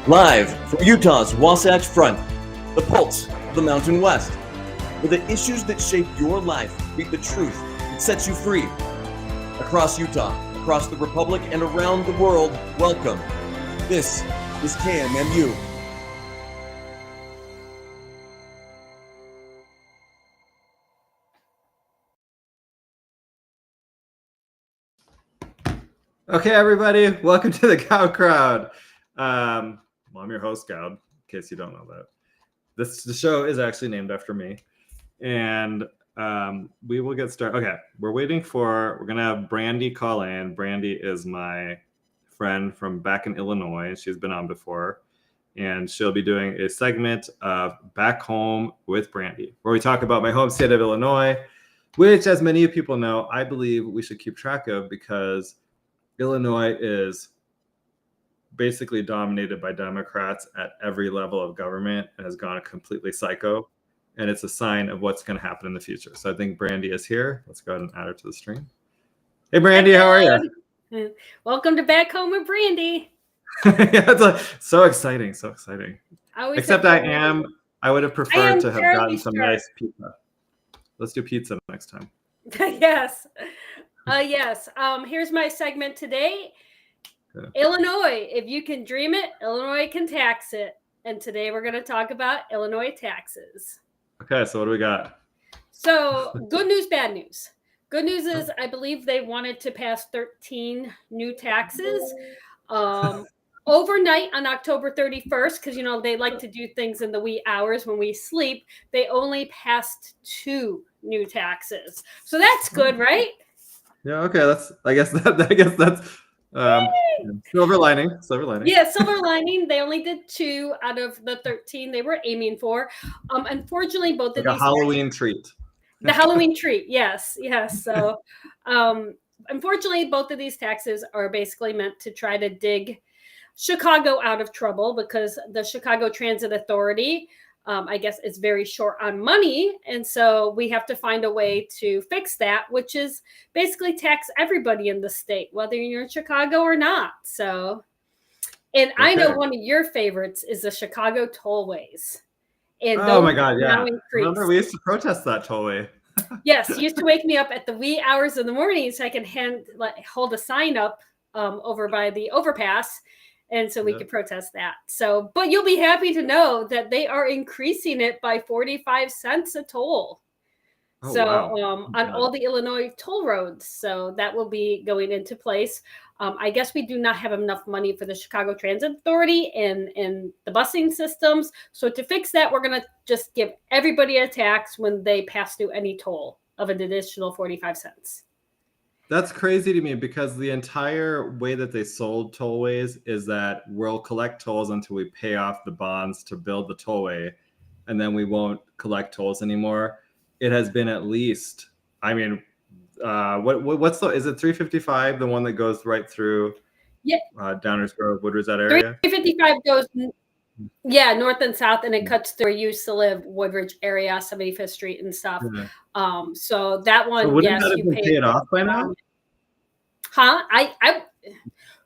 Live from Utah's Wasatch Front, the pulse of the Mountain West, where the issues that shape your life meet the truth that sets you free. Across Utah, across the Republic, and around the world, welcome. This is KMMU. Okay, everybody, welcome to the Goud Crowd. Well, I'm your host, Goud, in case you don't know that. The show is actually named after me, and we will get started. Okay, we're going to have Brandy call in. Brandy is my friend from back in Illinois. She's been on before, and she'll be doing a segment of Back Home with Brandy, where we talk about my home state of Illinois, which, as many people know, I believe we should keep track of because Illinois is basically dominated by Democrats at every level of government and has gone completely psycho. And it's a sign of what's going to happen in the future. So I think Brandy is here. Let's go ahead and add her to the stream. Hey, Brandy, how are you? Welcome to Back Home with Brandy. Yeah, it's so exciting. So exciting. I would have preferred to have gotten some nice pizza. Let's do pizza next time. Yes. Yes. Here's my segment today. Okay. Illinois, if you can dream it, Illinois can tax it. And today we're going to talk about Illinois taxes. Okay, so what do we got? So good news, bad news. Good news is I believe they wanted to pass 13 new taxes overnight on October 31st because, you know, they like to do things in the wee hours when we sleep. They only passed 2 new taxes. So that's good, right? Yeah, okay. I guess that's silver lining. Yeah, silver lining. They only did 2 out of the 13 they were aiming for. Unfortunately, both of these Halloween treat. The Halloween treat, yes. So, unfortunately, both of these taxes are basically meant to try to dig Chicago out of trouble because the Chicago Transit Authority, I guess, is very short on money. And so we have to find a way to fix that, which is basically tax everybody in the state, whether you're in Chicago or not. So, and okay. I know one of your favorites is the Chicago tollways. And oh my God, yeah. Remember, we used to protest that tollway. Yes, used to wake me up at the wee hours of the morning so I can hold a sign up over by the overpass. And so we could protest that. So, but you'll be happy to know that they are increasing it by 45 cents a toll. Oh, so wow. On all the Illinois toll roads. So that will be going into place. I guess we do not have enough money for the Chicago Transit Authority and the busing systems. So to fix that, we're going to just give everybody a tax when they pass through any toll of an additional 45 cents. That's crazy to me because the entire way that they sold tollways is that we'll collect tolls until we pay off the bonds to build the tollway, and then we won't collect tolls anymore. It has been at least, I mean, what's is it 355, the one that goes right through Downers Grove, Woodridge, that area? 355 goes, north and south, and it cuts through where you used to live, Woodridge area, 75th Street and stuff. Yeah. So that one, so yes, you pay it off by now. I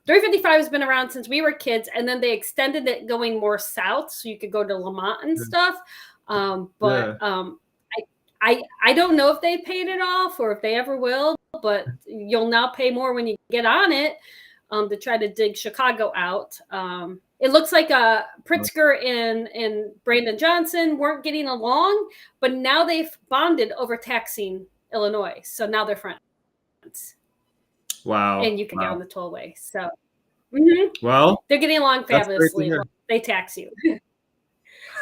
355 has been around since we were kids, and then they extended it going more south, so you could go to Lamont and stuff. I don't know if they paid it off or if they ever will, but you'll now pay more when you get on it to try to dig Chicago out. It looks like Pritzker and Brandon Johnson weren't getting along, but now they've bonded over taxing Illinois. So now they're friends. Wow. And you can get on the tollway. So well, they're getting along fabulously. They tax you.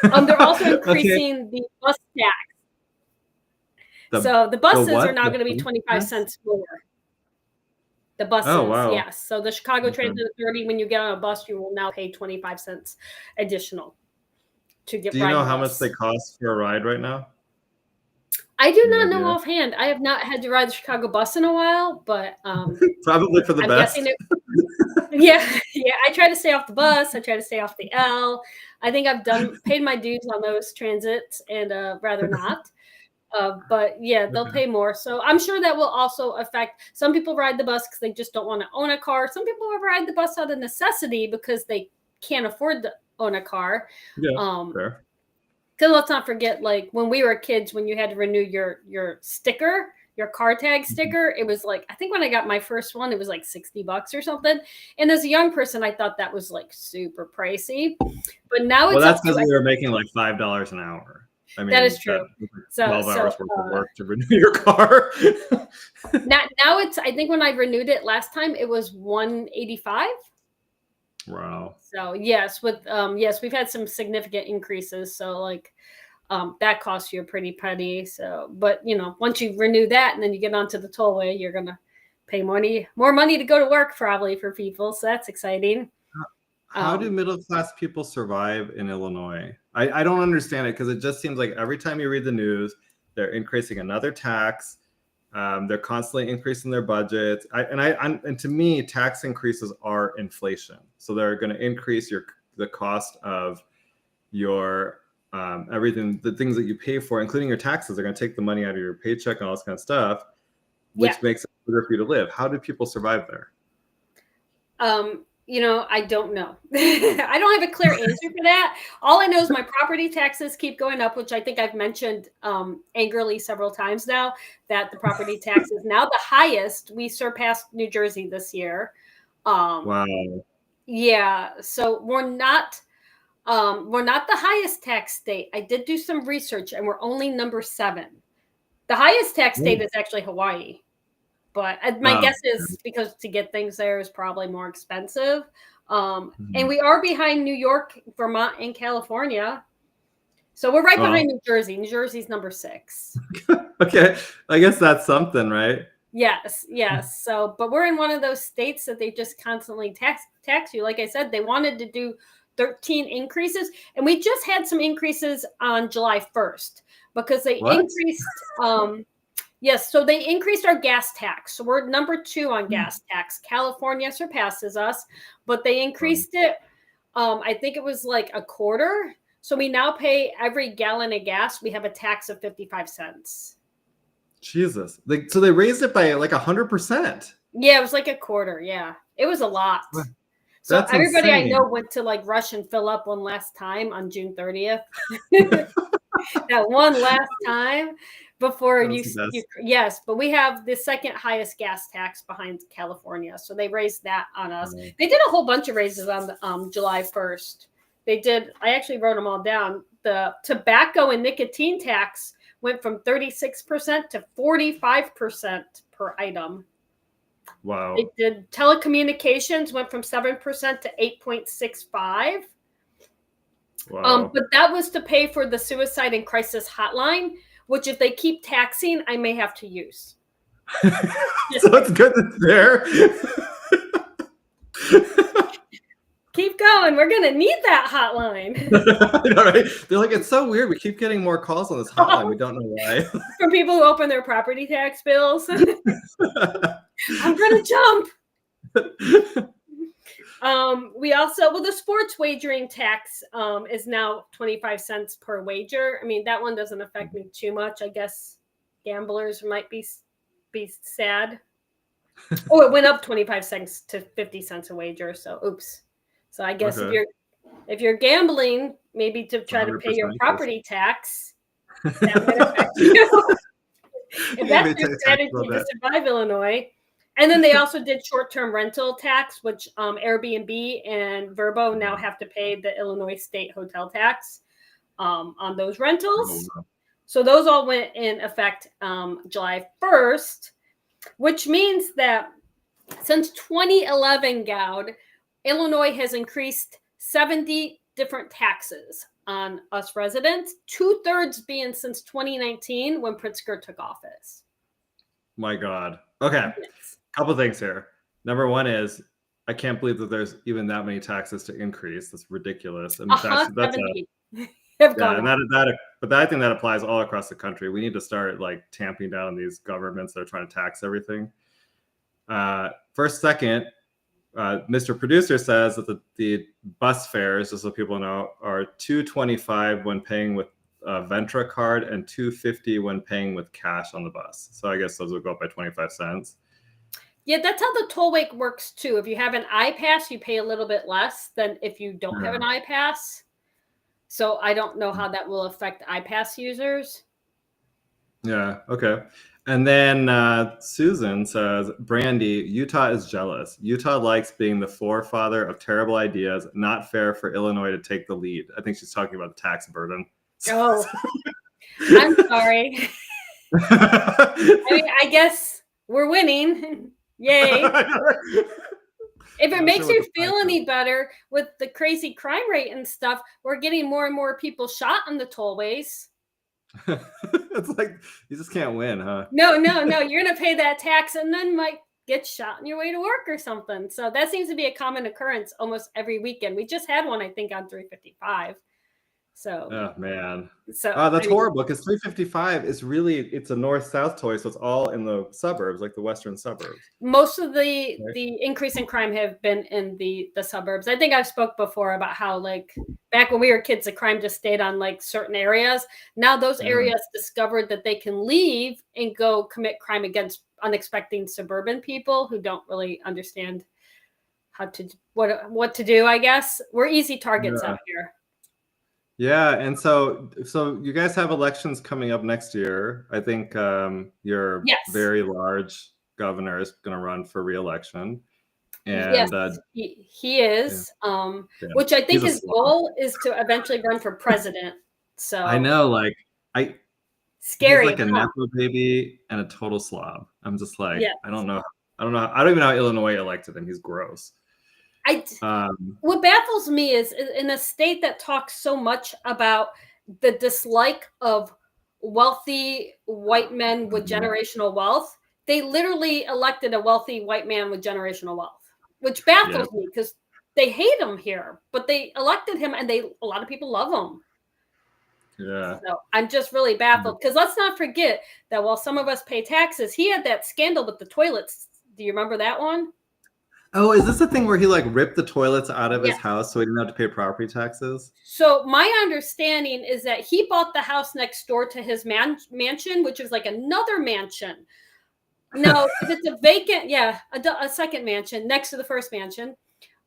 They're also increasing the bus tax. So the buses are now going to be 25 cents more. The buses, yes. So the Chicago Transit Authority, when you get on a bus, you will now pay 25 cents additional to get. Do you know how much they cost for a ride right now? I do not know offhand. I have not had to ride the Chicago bus in a while, but probably for the best. I try to stay off the bus. I try to stay off the L. I think I've paid my dues on those transits, and rather not. But yeah, they'll pay more. So I'm sure that will also affect some people ride the bus because they just don't want to own a car. Some people ride the bus out of necessity because they can't afford own a car. Yeah, fair. Because let's not forget, like when we were kids, when you had to renew your sticker, your car tag sticker, it was like, I think when I got my first one, it was like $60 or something. And as a young person, I thought that was like super pricey. But now it's that's because we were making like $5 an hour. I mean, that is true. So 12 hours worth of work to renew your car. now it's, I think when I renewed it last time, it was $185. Wow. So yes, we've had some significant increases. So like that costs you a pretty penny. So, but once you renew that and then you get onto the tollway, you're gonna pay more money to go to work probably for people. So that's exciting. How do middle-class people survive in Illinois? I don't understand it, because it just seems like every time you read the news, they're increasing another tax. They're constantly increasing their budgets. And to me, tax increases are inflation. So they're going to increase the cost of your everything, the things that you pay for, including your taxes. They're going to take the money out of your paycheck and all this kind of stuff, which makes it harder for you to live. How do people survive there? I don't know. I don't have a clear answer for that. All I know is my property taxes keep going up, which I think I've mentioned angrily several times now, that the property tax is now the highest. We surpassed New Jersey this year. Wow. Yeah. So we're not the highest tax state. I did do some research and we're only number 7. The highest tax state is actually Hawaii. But my guess is because to get things there is probably more expensive. And we are behind New York, Vermont, and California. So we're right behind New Jersey. New Jersey's number 6. Okay. I guess that's something, right? Yes. So, but we're in one of those states that they just constantly tax you. Like I said, they wanted to do 13 increases. And we just had some increases on July 1st because they increased... Yes, so they increased our gas tax. So we're number 2 on gas tax. California surpasses us, but they increased it. I think it was like a quarter. So we now pay every gallon of gas. We have a tax of 55 cents. Jesus. So they raised it by like 100%. Yeah, it was like a quarter. Yeah, it was a lot. So That's everybody insane. I know went to like rush and fill up one last time on June 30th. That one last time. Before yes, but we have the second highest gas tax behind California. So they raised that on us. They did a whole bunch of raises on July 1st. They did. I actually wrote them all down. The tobacco and nicotine tax went from 36% to 45% per item. Wow. They did. Telecommunications went from 7% to 8.65%. Wow. But that was to pay for the suicide and crisis hotline, which if they keep taxing, I may have to use. So it's good that there. Keep going. We're going to need that hotline. I know, right? They're like, it's so weird. We keep getting more calls on this hotline. We don't know why. From people who open their property tax bills. I'm going to jump. We also, the sports wagering tax is now 25 cents per wager. I mean, that one doesn't affect me too much. I guess gamblers might be sad. Oh, it went up 25 cents to 50 cents a wager. So, oops. So I guess if you're gambling, maybe to try to pay your property tax, that might affect you. If that's your strategy to survive Illinois. And then they also did short-term rental tax, which Airbnb and Vrbo now have to pay the Illinois state hotel tax on those rentals. Oh, no. So those all went in effect July 1st, which means that since 2011, Goud, Illinois has increased 70 different taxes on us residents, 2/3 being since 2019 when Pritzker took office. My God. Okay. Yes. Couple things here. Number one is I can't believe that there's even that many taxes to increase. That's ridiculous. I mean, but I think that applies all across the country. We need to start like tamping down these governments that are trying to tax everything. Second, Mr. Producer says that the bus fares, just so people know, are $2.25 when paying with a Ventra card and $2.50 when paying with cash on the bus. So I guess those will go up by 25 cents. Yeah, that's how the tollway works too. If you have an iPass, you pay a little bit less than if you don't have an iPass. So I don't know how that will affect iPass users. Yeah. Okay. And then Susan says, Brandy, Utah is jealous. Utah likes being the forefather of terrible ideas. Not fair for Illinois to take the lead. I think she's talking about the tax burden. Oh, I'm sorry. I mean, I guess we're winning. Yay. If it makes you feel any better with the crazy crime rate and stuff, we're getting more and more people shot on the tollways. It's like you just can't win, huh? No. You're going to pay that tax and then might get shot on your way to work or something. So that seems to be a common occurrence almost every weekend. We just had one, I think, on 355. So, oh man, so that's horrible because 355 is really, it's a north-south toy, so it's all in the suburbs, like the western suburbs. Most of the increase in crime have been in the suburbs. I think I've spoke before about how, like, back when we were kids, the crime just stayed on like certain areas. Now those areas discovered that they can leave and go commit crime against unexpected suburban people who don't really understand how to what to do. I guess we're easy targets out here. Yeah, and so you guys have elections coming up next year. I think your very large governor is going to run for re-election. And yes, he is. Which I think his goal is to eventually run for president. So I know, like scary. He's like a Nepo baby and a total slob. I'm just like, I don't know. I don't even know how Illinois elected him. He's gross. What baffles me is in a state that talks so much about the dislike of wealthy white men with generational wealth, they literally elected a wealthy white man with generational wealth, which baffles me because they hate him here, but they elected him and a lot of people love him. Yeah. So I'm just really baffled because let's not forget that while some of us pay taxes, he had that scandal with the toilets. Do you remember that one? Oh, is this the thing where he like ripped the toilets out of his house so he didn't have to pay property taxes? So my understanding is that he bought the house next door to his mansion, which is like another mansion. Now, if it's a vacant, a second mansion next to the first mansion.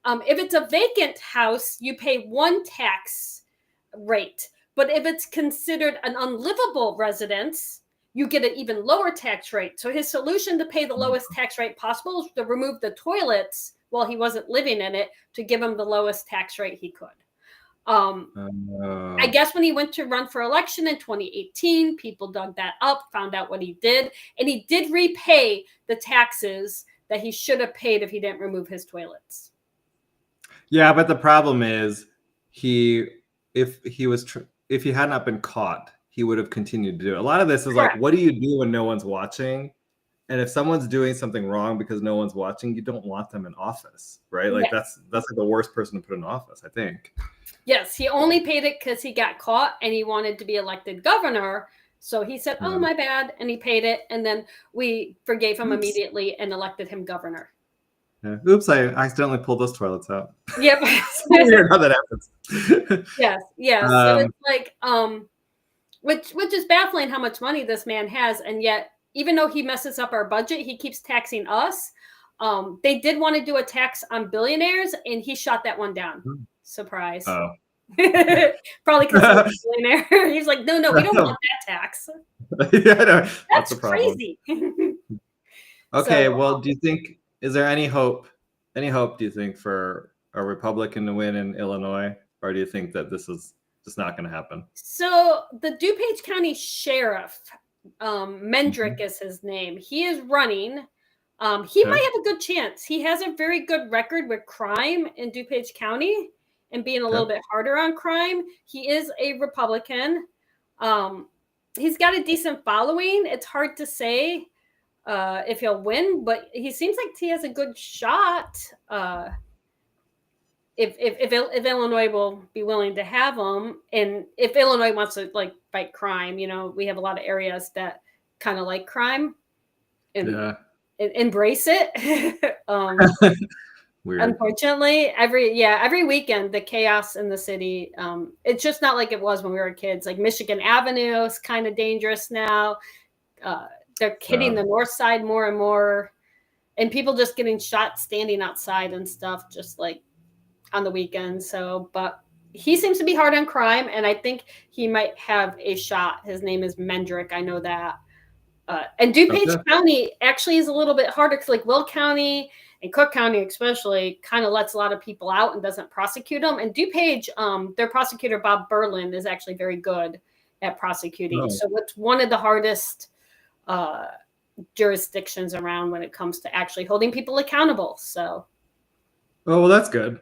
If it's a vacant house, you pay one tax rate. But if it's considered an unlivable residence, you get an even lower tax rate. So his solution to pay the lowest tax rate possible is to remove the toilets while he wasn't living in it to give him the lowest tax rate he could. I guess when he went to run for election in 2018, people dug that up, found out what he did, and he did repay the taxes that he should have paid if he didn't remove his toilets. Yeah, but the problem is if he had not been caught, he would have continued to do it. A lot of this is like, what do you do when no one's watching? And if someone's doing something wrong because no one's watching, you don't want them in office, right? Like that's like the worst person to put in office, I think. Yes, he only paid it because he got caught and he wanted to be elected governor. So he said, oh, my bad. And he paid it. And then we forgave him immediately and elected him governor. Yeah. Oops, I accidentally pulled those toilets out. Yep. It's weird how that happens. Yes. So it's like, which is baffling how much money this man has. And yet, even though he messes up our budget, he keeps taxing us. They did want to do a tax on billionaires, and he shot that one down. Surprise. Oh. Probably because he's a billionaire. He's like, no, we don't want that tax. No, that's crazy. Okay, well, do you think, is there any hope, do you think, for a Republican to win in Illinois? Or do you think that this is just not going to happen? So the DuPage County Sheriff, Mendrick is his name. He is running. He might have a good chance. He has a very good record with crime in DuPage County and being a little bit harder on crime. He is a Republican. He's got a decent following. It's hard to say if he'll win, but he seems like he has a good shot. If Illinois will be willing to have him, and if Illinois wants to like fight crime, we have a lot of areas that kind of like crime and embrace it. Weird. Unfortunately, every weekend the chaos in the city. It's just not like it was when we were kids. Like Michigan Avenue is kind of dangerous now. They're hitting the north side more and more. and people just getting shot standing outside and stuff, just like on the weekend. So, but he seems to be hard on crime, and I think he might have a shot. His name is Mendrick. I know that. And DuPage County actually is a little bit harder because like Will County and Cook County especially kind of lets a lot of people out and doesn't prosecute them. And DuPage, their prosecutor, Bob Berlin, is actually very good at prosecuting. So it's one of the hardest jurisdictions around when it comes to actually holding people accountable. So. Oh, well, that's good.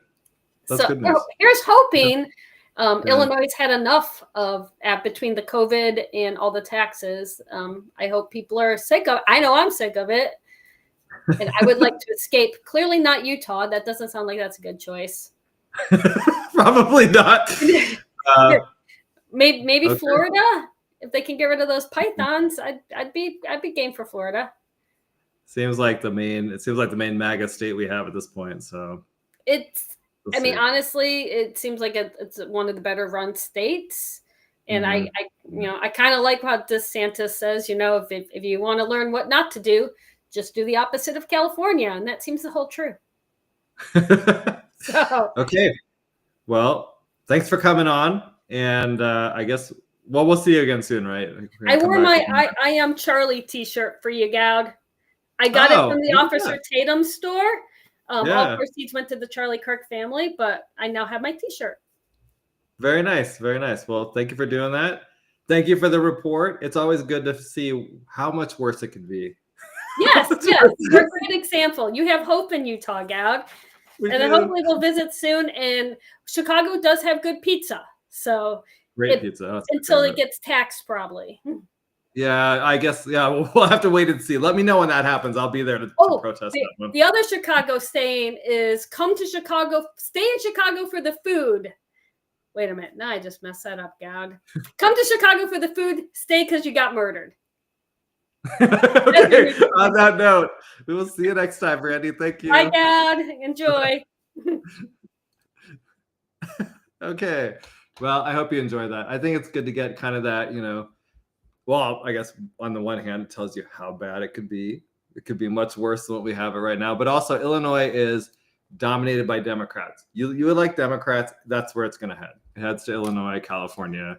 That's good news. Here's hoping. Illinois has had enough of between the COVID and all the taxes. I hope people are sick of. I know I'm sick of it, and I would like to escape. Clearly not Utah. That doesn't sound like that's a good choice. Probably not. Maybe Florida. If they can get rid of those pythons, I'd be game for Florida. Seems like the main MAGA state we have at this point. So I mean, honestly, it seems like it's one of the better run states. And I kind of like what DeSantis says, if you want to learn what not to do, just do the opposite of California. And that seems to hold true. Okay. Well, thanks for coming on. And I guess, we'll see you again soon, right? I wore my I Am Charlie t-shirt for you, Goud. I got it from the Officer Tatum store. All proceeds went to the Charlie Kirk family, but I now have my t-shirt. Very nice. Very nice. Well, thank you for doing that. Thank you for the report. It's always good to see how much worse it could be. Yes. You're a great example. You have hope in Utah, Goud. Then hopefully we'll visit soon. And Chicago does have good pizza. So great pizza. Until it gets taxed, probably. Yeah, I guess. Yeah, we'll have to wait and see. Let me know when that happens. I'll be there to protest that one. The other Chicago saying is come to Chicago, stay in Chicago for the food. Wait a minute. Now I just messed that up, Goud. Come to Chicago for the food, stay because you got murdered. Okay. On that note, we will see you next time, Randy. Thank you. Bye, Goud. Enjoy. Okay. Well, I hope you enjoy that. I think it's good to get kind of that, well, I guess on the one hand, it tells you how bad it could be. It could be much worse than what we have it right now. But also, Illinois is dominated by Democrats. You would like Democrats, that's where it's going to head. It heads to Illinois, California,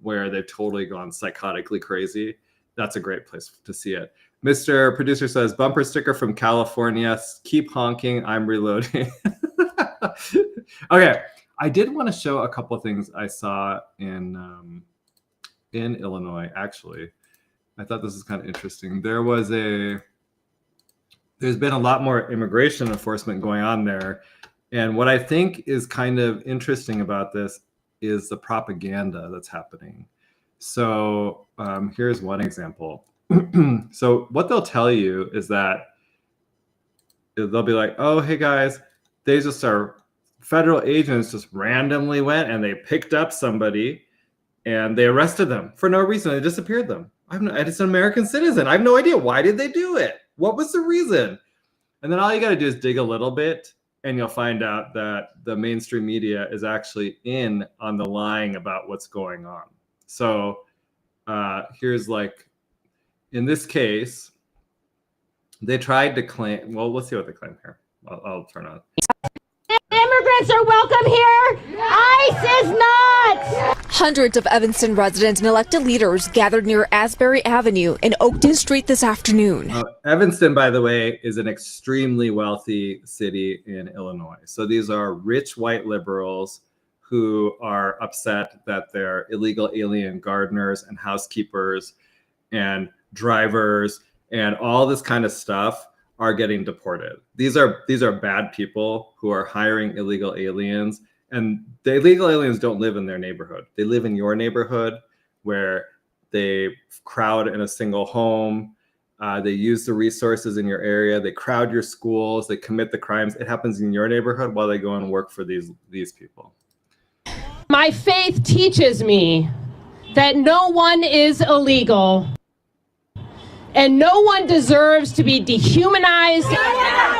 where they've totally gone psychotically crazy. That's a great place to see it. Mr. Producer says, bumper sticker from California. Keep honking. I'm reloading. Okay. I did want to show a couple of things I saw in Illinois, actually. I thought this was kind of interesting. There's been a lot more immigration enforcement going on there. And what I think is kind of interesting about this is the propaganda that's happening. So here's one example. So what they'll tell you is that they'll be like, oh, hey guys, they just are federal agents just randomly went and they picked up somebody and they arrested them for no reason. They disappeared them. It's an American citizen. I have no idea. Why did they do it? What was the reason? And then all you got to do is dig a little bit and you'll find out that the mainstream media is actually in on the lying about what's going on. So here's like, in this case, they tried to claim, well, let's see what they claim here. I'll turn on. Immigrants are welcome here. ICE is not. Hundreds of Evanston residents and elected leaders gathered near Asbury Avenue and Oakton Street this afternoon. Evanston, by the way, is an extremely wealthy city in Illinois. So these are rich white liberals who are upset that their illegal alien gardeners and housekeepers and drivers and all this kind of stuff are getting deported. These are bad people who are hiring illegal aliens, and the illegal aliens don't live in their neighborhood. They live in your neighborhood where they crowd in a single home. They use the resources in your area. They crowd your schools. They commit the crimes. It happens in your neighborhood while they go and work for these people. My faith teaches me that no one is illegal. And no one deserves to be dehumanized.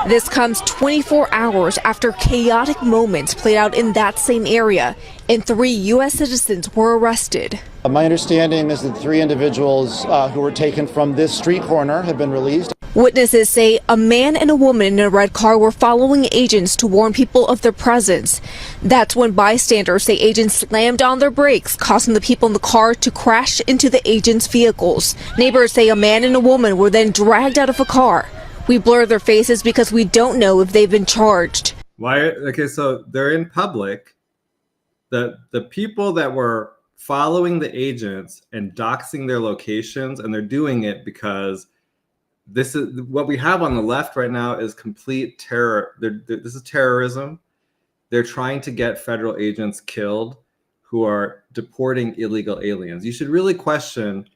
This comes 24 hours after chaotic moments played out in that same area, and 3 U.S. citizens were arrested. My understanding is that 3 individuals who were taken from this street corner have been released. Witnesses say a man and a woman in a red car were following agents to warn people of their presence. That's when bystanders say agents slammed on their brakes, causing the people in the car to crash into the agents' vehicles. Neighbors say a man and a woman were then dragged out of a car. We blur their faces because we don't know if they've been charged. Why? Okay, so they're in public. The people that were following the agents and doxing their locations, and they're doing it because this is what we have on the left right now is complete terror. This is terrorism. They're trying to get federal agents killed who are deporting illegal aliens. You should really question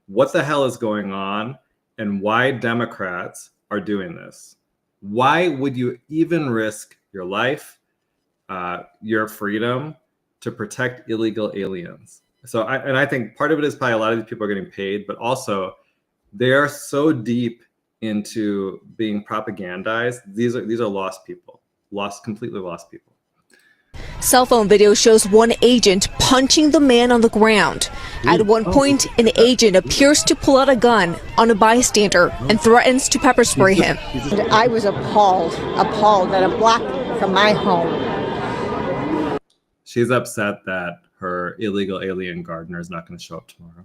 what the hell is going on and why Democrats are doing this. Why would you even risk your life, your freedom to protect illegal aliens? So I think part of it is probably a lot of these people are getting paid, but also they are so deep into being propagandized. These are lost people, completely lost people. Cell phone video shows one agent punching the man on the ground. At one point, an agent appears to pull out a gun on a bystander and threatens to pepper spray him. I was appalled that a block from my home. She's upset that her illegal alien gardener is not going to show up tomorrow.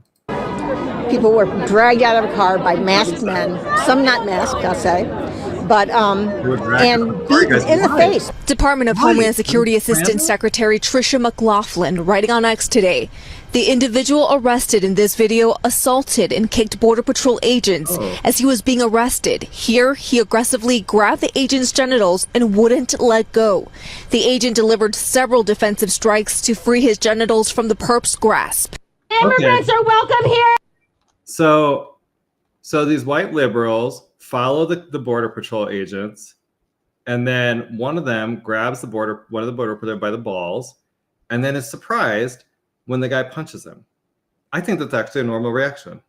People were dragged out of a car by masked men, some not masked, I'll say, but and beaten in the face. Department of Homeland Security Assistant Secretary Tricia McLaughlin writing on X today. The individual arrested in this video assaulted and kicked Border Patrol agents as he was being arrested. Here, he aggressively grabbed the agent's genitals and wouldn't let go. The agent delivered several defensive strikes to free his genitals from the perp's grasp. Immigrants are welcome here. So these white liberals follow the Border Patrol agents, and then one of them grabs one of the Border Patrol by the balls, and then is surprised when the guy punches him. I think that's actually a normal reaction.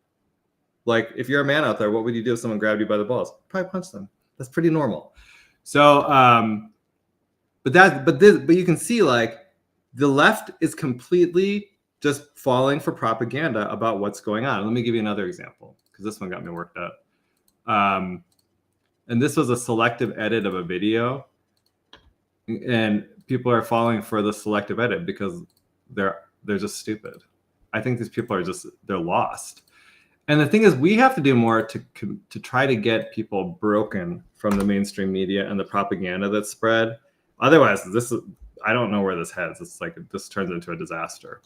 Like, if you're a man out there, what would you do if someone grabbed you by the balls? Probably punch them. That's pretty normal. So, but you can see, like, the left is completely just falling for propaganda about what's going on. Let me give you another example, because this one got me worked up. And this was a selective edit of a video, and people are falling for the selective edit because they're just stupid. I think these people are they're lost. And the thing is, we have to do more to try to get people broken from the mainstream media and the propaganda that's spread. Otherwise, I don't know where this heads. It's like this turns into a disaster.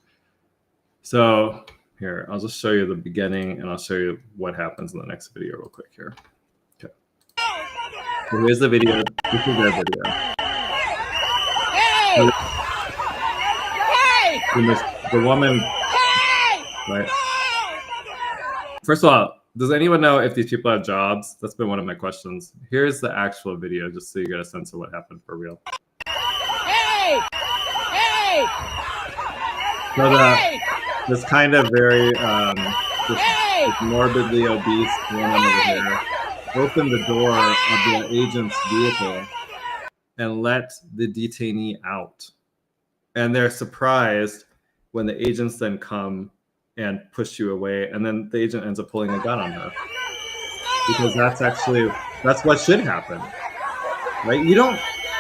So here, I'll just show you the beginning, and I'll show you what happens in the next video real quick here. Okay. So here's the video. This is their video. Hey! The woman, right? First of all, does anyone know if these people have jobs? That's been one of my questions. Here's the actual video, just so you get a sense of what happened for real. Hey! Hey! So this kind of very this morbidly obese woman over here opened the door of the agent's vehicle and let the detainee out. And they're surprised when the agents then come and push you away, and then the agent ends up pulling a gun on her. Because that's what should happen. Right?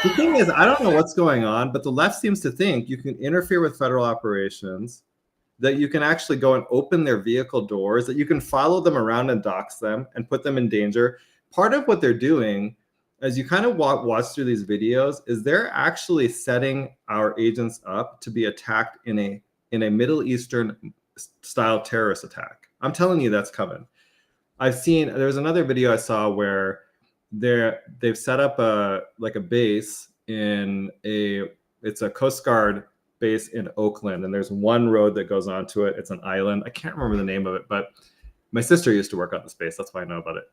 The thing is, I don't know what's going on, but the left seems to think you can interfere with federal operations, that you can actually go and open their vehicle doors, that you can follow them around and dox them and put them in danger. Part of what they're doing, as you kind of watch through these videos, is they're actually setting our agents up to be attacked in a Middle Eastern style terrorist attack. I'm telling you, that's coming. There was another video I saw where they've set up a base it's a Coast Guard base in Oakland, and there's one road that goes onto it. It's an island. I can't remember the name of it, but my sister used to work on the space. That's why I know about it.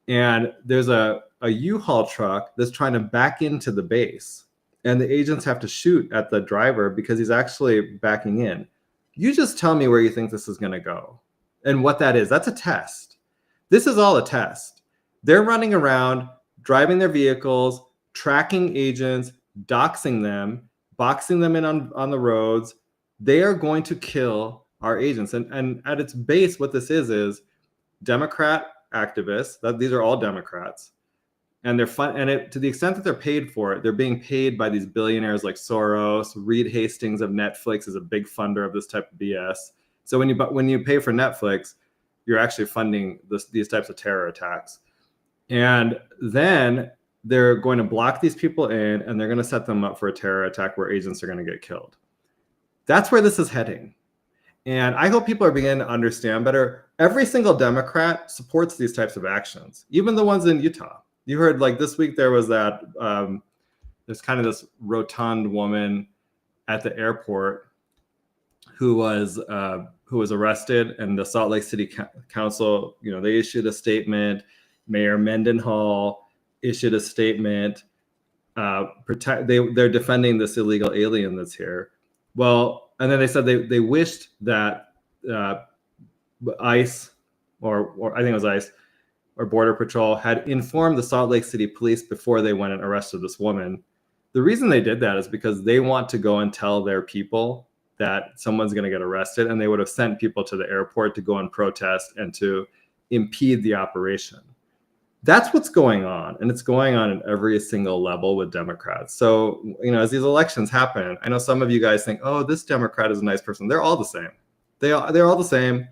And there's a U-Haul truck that's trying to back into the base, and the agents have to shoot at the driver because he's actually backing in. You just tell me where you think this is going to go and what that is. That's a test. This is all a test. They're running around, driving their vehicles, tracking agents, doxing them, boxing them in on the roads. They are going to kill our agents. And at its base, what this is Democrat activists. These are all Democrats, and they're fun. And to the extent that they're paid for it, they're being paid by these billionaires like Soros. Reed Hastings of Netflix is a big funder of this type of BS. So when you pay for Netflix, you're actually funding these types of terror attacks. And then they're going to block these people in, and they're going to set them up for a terror attack where agents are going to get killed. That's where this is heading. And I hope people are beginning to understand better. Every single Democrat supports these types of actions, even the ones in Utah. You heard like this week there was that, there's kind of this rotund woman at the airport who was arrested, and the Salt Lake City Council, they issued a statement. Mayor Mendenhall issued a statement. They're defending this illegal alien that's here. Well, and then they said they wished that ICE, or I think it was ICE, or Border Patrol had informed the Salt Lake City police before they went and arrested this woman. The reason they did that is because they want to go and tell their people that someone's going to get arrested, and they would have sent people to the airport to go and protest and to impede the operation. That's what's going on, and it's going on at every single level with Democrats. So, as these elections happen, I know some of you guys think, oh, this Democrat is a nice person. They're all the same. They're all the same.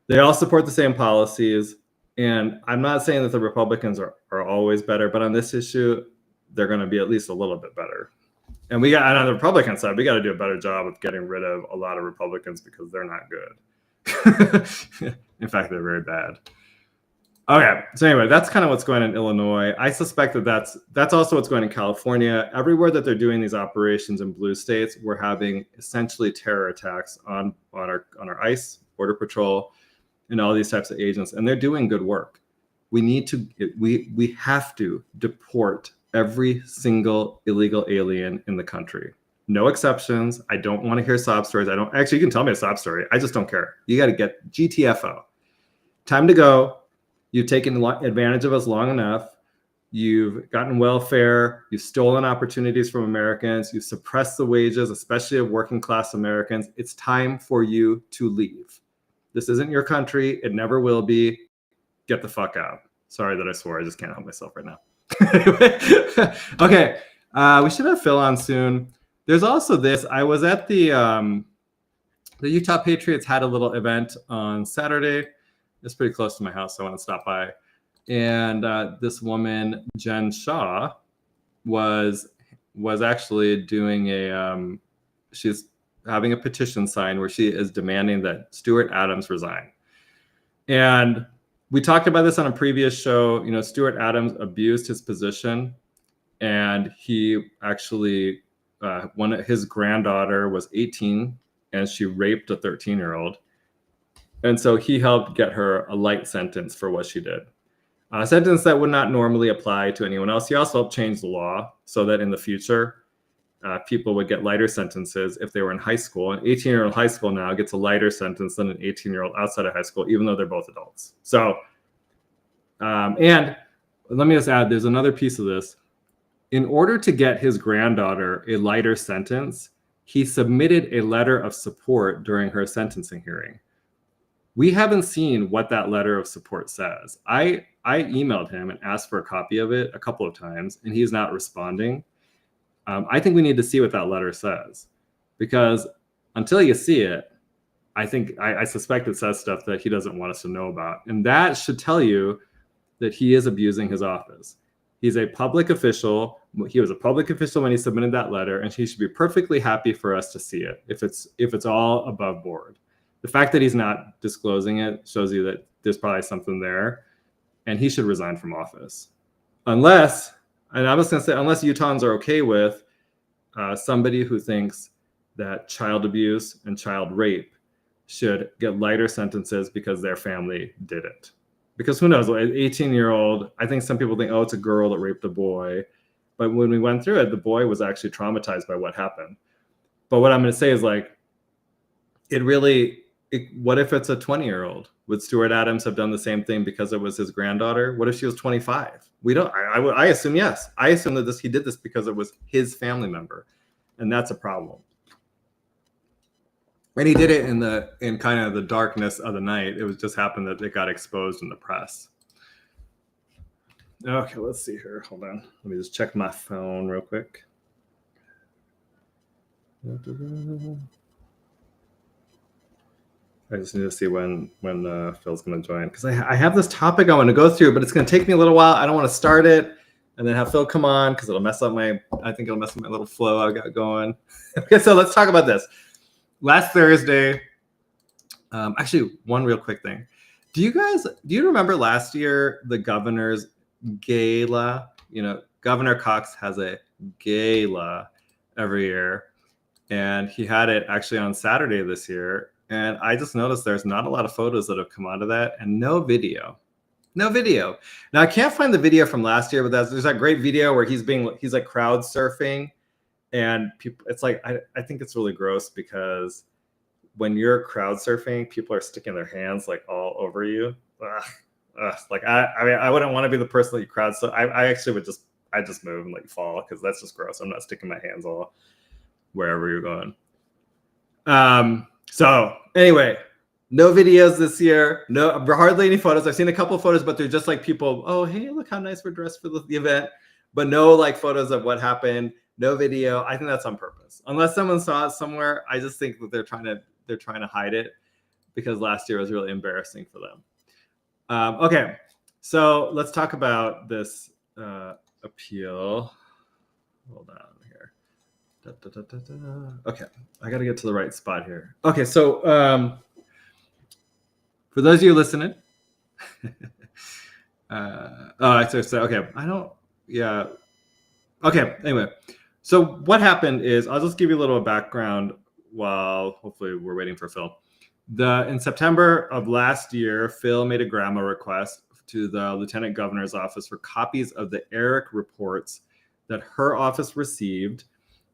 They all support the same policies. And I'm not saying that the Republicans are always better, but on this issue, they're going to be at least a little bit better. And on the Republican side, we got to do a better job of getting rid of a lot of Republicans because they're not good. In fact, they're very bad. Okay, so anyway, that's kind of what's going on in Illinois. I suspect that that's also what's going on in California. Everywhere that they're doing these operations in blue states, we're having essentially terror attacks on our ICE, Border Patrol, and all these types of agents, and they're doing good work. We have to deport every single illegal alien in the country. No exceptions. I don't want to hear sob stories. You can tell me a sob story. I just don't care. You got to get GTFO. Time to go. You've taken advantage of us long enough. You've gotten welfare. You've stolen opportunities from Americans. You've suppressed the wages, especially of working class Americans. It's time for you to leave. This isn't your country. It never will be. Get the fuck out. Sorry that I swore. I just can't help myself right now. Okay. We should have Phil on soon. There's also this. I was at the Utah Patriots had a little event on Saturday. It's pretty close to my house, so I want to stop by. And this woman, Jen Shaw, was actually doing she's having a petition signed where she is demanding that Stuart Adams resign. And we talked about this on a previous show. Stuart Adams abused his position, and he actually, his granddaughter was 18, and she raped a 13-year-old. And so he helped get her a light sentence for what she did. A sentence that would not normally apply to anyone else. He also helped change the law so that in the future, people would get lighter sentences if they were in high school. An 18-year-old high school now gets a lighter sentence than an 18-year-old outside of high school, even though they're both adults. So, and let me just add, there's another piece of this. In order to get his granddaughter a lighter sentence, he submitted a letter of support during her sentencing hearing. We haven't seen what that letter of support says. I emailed him and asked for a copy of it a couple of times, and he's not responding. I think we need to see what that letter says, because until you see it, I suspect it says stuff that he doesn't want us to know about. And that should tell you that he is abusing his office. He's a public official. He was a public official when he submitted that letter, and he should be perfectly happy for us to see it if it's all above board. The fact that he's not disclosing it shows you that there's probably something there, and he should resign from office. Unless Utahns are okay with somebody who thinks that child abuse and child rape should get lighter sentences because their family did it. Because who knows, an 18-year-old, I think some people think, oh, it's a girl that raped a boy. But when we went through it, the boy was actually traumatized by what happened. But what I'm going to say is, like, what if it's a 20-year-old? Would Stuart Adams have done the same thing because it was his granddaughter? What if she was 25? We don't. I assume yes. I assume that he did this because it was his family member, and that's a problem. And he did it in kind of the darkness of the night. It was just happened that it got exposed in the press. Okay, let's see here. Hold on. Let me just check my phone real quick. I just need to see when Phil's going to join, because I have this topic I want to go through, but it's going to take me a little while. I don't want to start it and then have Phil come on, because it'll mess up my little flow I got going. Okay, so let's talk about this. Last Thursday, actually, one real quick thing. Do you remember last year the governor's gala? You know, Governor Cox has a gala every year, and he had it actually on Saturday this year. And I just noticed there's not a lot of photos that have come out of that, and no video. No video. Now I can't find the video from last year, but there's that great video where he's like crowd surfing, and people. It's like I think it's really gross, because when you're crowd surfing, people are sticking their hands like all over you. Ugh. Like I wouldn't want to be the person that you crowd. So I actually would just move and like fall, because that's just gross. I'm not sticking my hands all wherever you're going. So anyway, no videos this year. No, hardly any photos. I've seen a couple of photos, but they're just like people. Oh, hey, look how nice we're dressed for the event. But no like photos of what happened. No video. I think that's on purpose. Unless someone saw it somewhere, I just think that they're trying to hide it, because last year was really embarrassing for them. Okay, so let's talk about this appeal. Hold on here. Okay, I got to get to the right spot here. Okay, so for those of you listening, Okay, anyway, so what happened is, I'll just give you a little background while hopefully we're waiting for Phil. In September of last year, Phil made a grandma request to the Lieutenant Governor's office for copies of the ERIC reports that her office received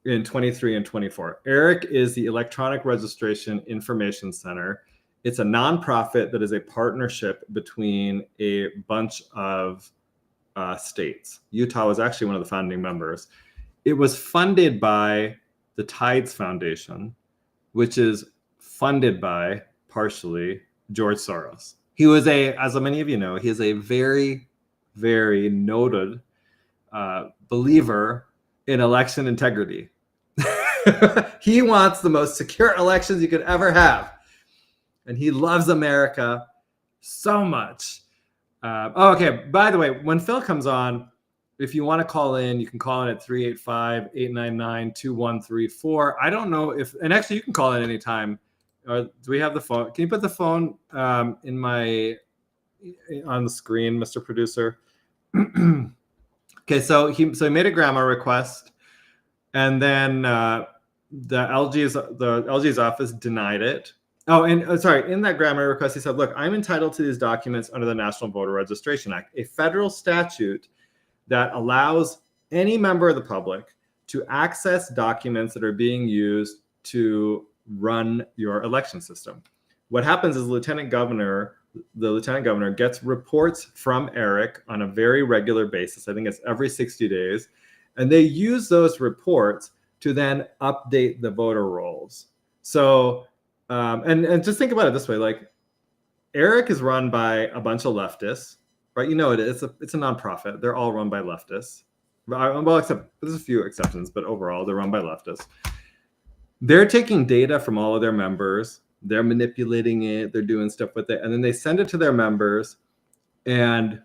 in 23 and 24. ERIC is the Electronic Registration Information Center. It's a nonprofit that is a partnership between a bunch of states. Utah was actually one of the founding members. It was funded by the Tides Foundation, which is funded by, partially, George Soros. He was as many of you know, he is a very, very noted believer in election integrity. He wants the most secure elections you could ever have. And he loves America so much. Okay, by the way, when Phil comes on, if you want to call in, you can call in at 385-899-2134. I don't know if, and actually you can call in anytime. Do we have the phone? Can you put the phone on the screen, Mr. Producer? Okay, so he made a grandma request, and then the LG's office denied it. Oh, and sorry, in that grandma request, he said, look, I'm entitled to these documents under the National Voter Registration Act, a federal statute that allows any member of the public to access documents that are being used to run your election system. What happens is the lieutenant governor gets reports from ERIC on a very regular basis. I think it's every 60 days. And they use those reports to then update the voter rolls. So, and just think about it this way, like ERIC is run by a bunch of leftists, right? You know, it's a nonprofit. They're all run by leftists. Well, except there's a few exceptions, but overall they're run by leftists. They're taking data from all of their members. They're manipulating it. They're doing stuff with it. And then they send it to their members. And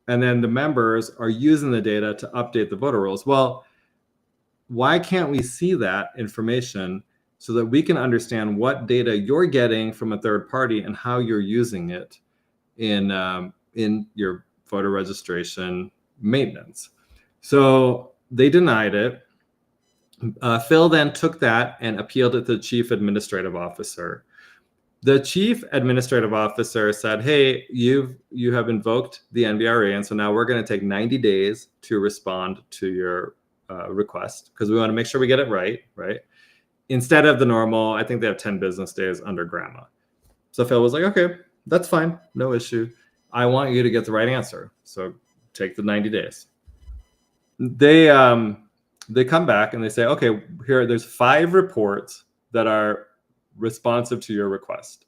then the members are using the data to update the voter rolls. Well, why can't we see that information so that we can understand what data you're getting from a third party and how you're using it in your voter registration maintenance? So they denied it. Phil then took that and appealed it to the chief administrative officer. The chief administrative officer said, hey, you have invoked the NVRA, and so now we're going to take 90 days to respond to your request, because we want to make sure we get it right? Instead of the normal, I think they have 10 business days under grandma. So Phil was like, okay, that's fine, no issue. I want you to get the right answer, so take the 90 days. They come back and they say, okay, there's 5 reports that are responsive to your request.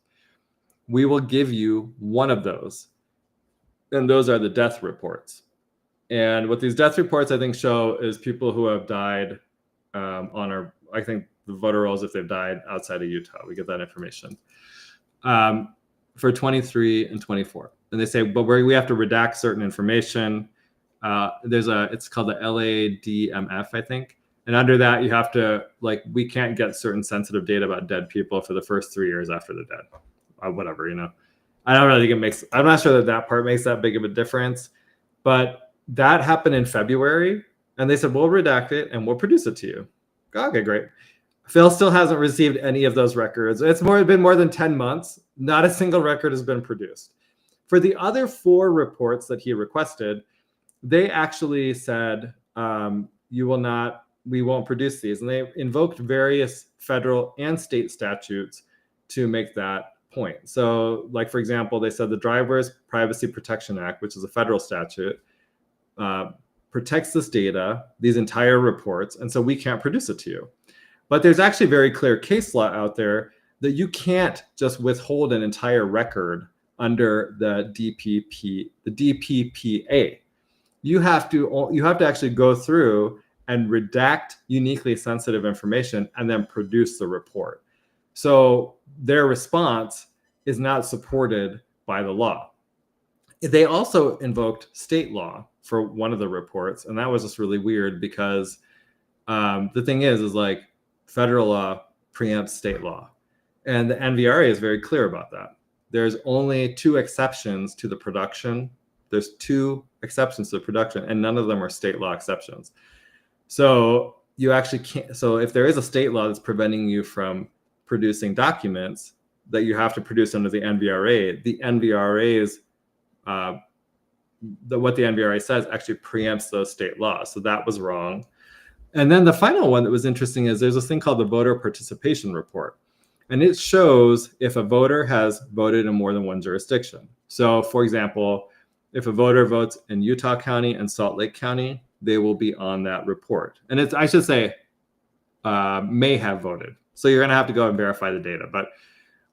We will give you one of those. And those are the death reports. And what these death reports, I think, show is people who have died I think the voter rolls if they've died outside of Utah. We get that information for 23 and 24. And they say, but we have to redact certain information. It's called the LADMF, I think. And under that, you have to, we can't get certain sensitive data about dead people for the first 3 years after they're dead. Whatever, I don't really think I'm not sure that part makes that big of a difference. But that happened in February. And they said, we'll redact it and we'll produce it to you. Okay, great. Phil still hasn't received any of those records. It's been more than 10 months. Not a single record has been produced. For the other 4 reports that he requested, they actually said, we won't produce these. And they invoked various federal and state statutes to make that point. So, for example, they said the Driver's Privacy Protection Act, which is a federal statute, protects this data, these entire reports, and so we can't produce it to you. But there's actually very clear case law out there that you can't just withhold an entire record under the DPPA. You have to actually go through and redact uniquely sensitive information and then produce the report. So their response is not supported by the law. They also invoked state law for one of the reports, and that was just really weird because the thing is federal law preempts state law, and the NVRA is very clear about that. There's only 2 exceptions to the production. There's 2 exceptions to the production, and none of them are state law exceptions. So you actually can't. So if there is a state law that's preventing you from producing documents that you have to produce under the NVRA, the NVRA's what the NVRA says actually preempts those state laws. So that was wrong. And then the final one that was interesting is there's this thing called the voter participation report. And it shows if a voter has voted in more than one jurisdiction. So for example, if a voter votes in Utah County and Salt Lake County, they will be on that report. And I should say, may have voted. So you're going to have to go and verify the data.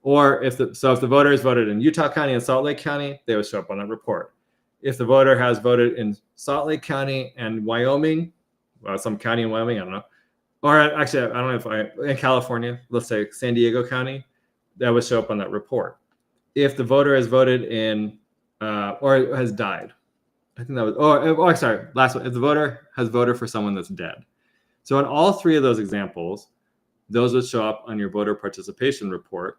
If the voter has voted in Utah County and Salt Lake County, they will show up on that report. If the voter has voted in Salt Lake County and Wyoming, some county in Wyoming, I don't know. Or actually, I don't know in California, let's say San Diego County, that would show up on that report. If the voter has voted in, or has died, I think that was, sorry, last one. If the voter has voted for someone that's dead. So in all 3 of those examples, those would show up on your voter participation report.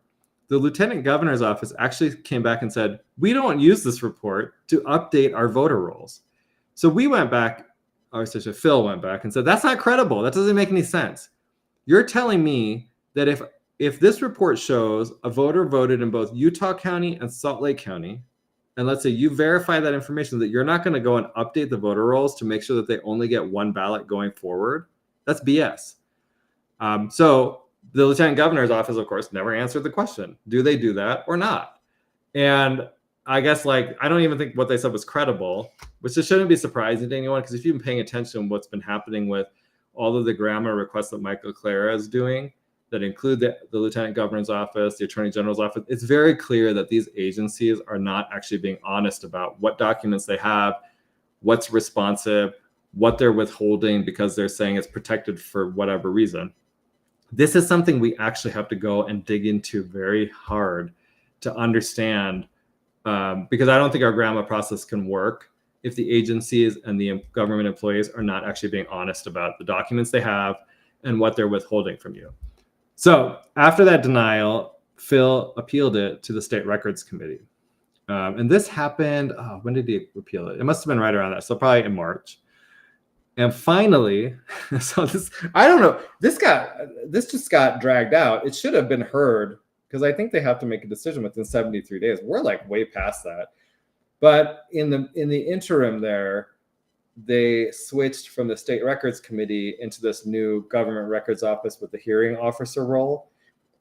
The lieutenant governor's office actually came back and said, we don't use this report to update our voter rolls. So we went back, Phil went back and said, that's not credible. That doesn't make any sense. You're telling me that if this report shows a voter voted in both Utah County and Salt Lake County, and let's say you verify that information, that you're not going to go and update the voter rolls to make sure that they only get one ballot going forward, that's BS. So the lieutenant governor's office, of course, never answered the question. Do they do that or not? And I guess I don't even think what they said was credible, which just shouldn't be surprising to anyone, because if you've been paying attention to what's been happening with all of the grammar requests that Michael Clara is doing that include the lieutenant governor's office, the attorney general's office, it's very clear that these agencies are not actually being honest about what documents they have, what's responsive, what they're withholding because they're saying it's protected for whatever reason. This is something we actually have to go and dig into very hard to understand, because I don't think our grammar process can work if the agencies and the government employees are not actually being honest about the documents they have and what they're withholding from you. So after that denial, Phil appealed it to the State Records Committee. And this happened, when did he appeal it? It must have been right around that, so probably in March. And finally, so this, I don't know, this just got dragged out. It should have been heard, because I think they have to make a decision within 73 days. We're way past that. But in the interim there, they switched from the State Records Committee into this new government records office with the hearing officer role.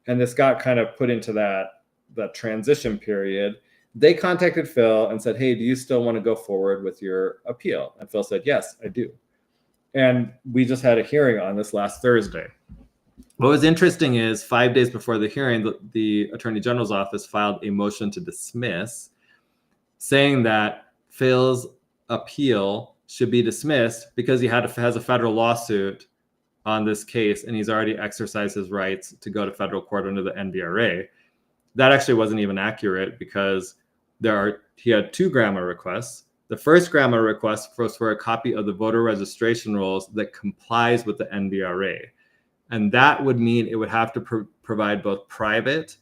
And this got kind of put into that transition period. They contacted Phil and said, hey, do you still want to go forward with your appeal? And Phil said, yes, I do. And we just had a hearing on this last Thursday. What was interesting is 5 days before the hearing, the Attorney General's office filed a motion to dismiss, saying that Phil's appeal should be dismissed because he has a federal lawsuit on this case, and he's already exercised his rights to go to federal court under the NBRA. That actually wasn't even accurate because he had 2 grandma requests. The first grandma request was for a copy of the voter registration rolls that complies with the NBRA. And that would mean it would have to provide both private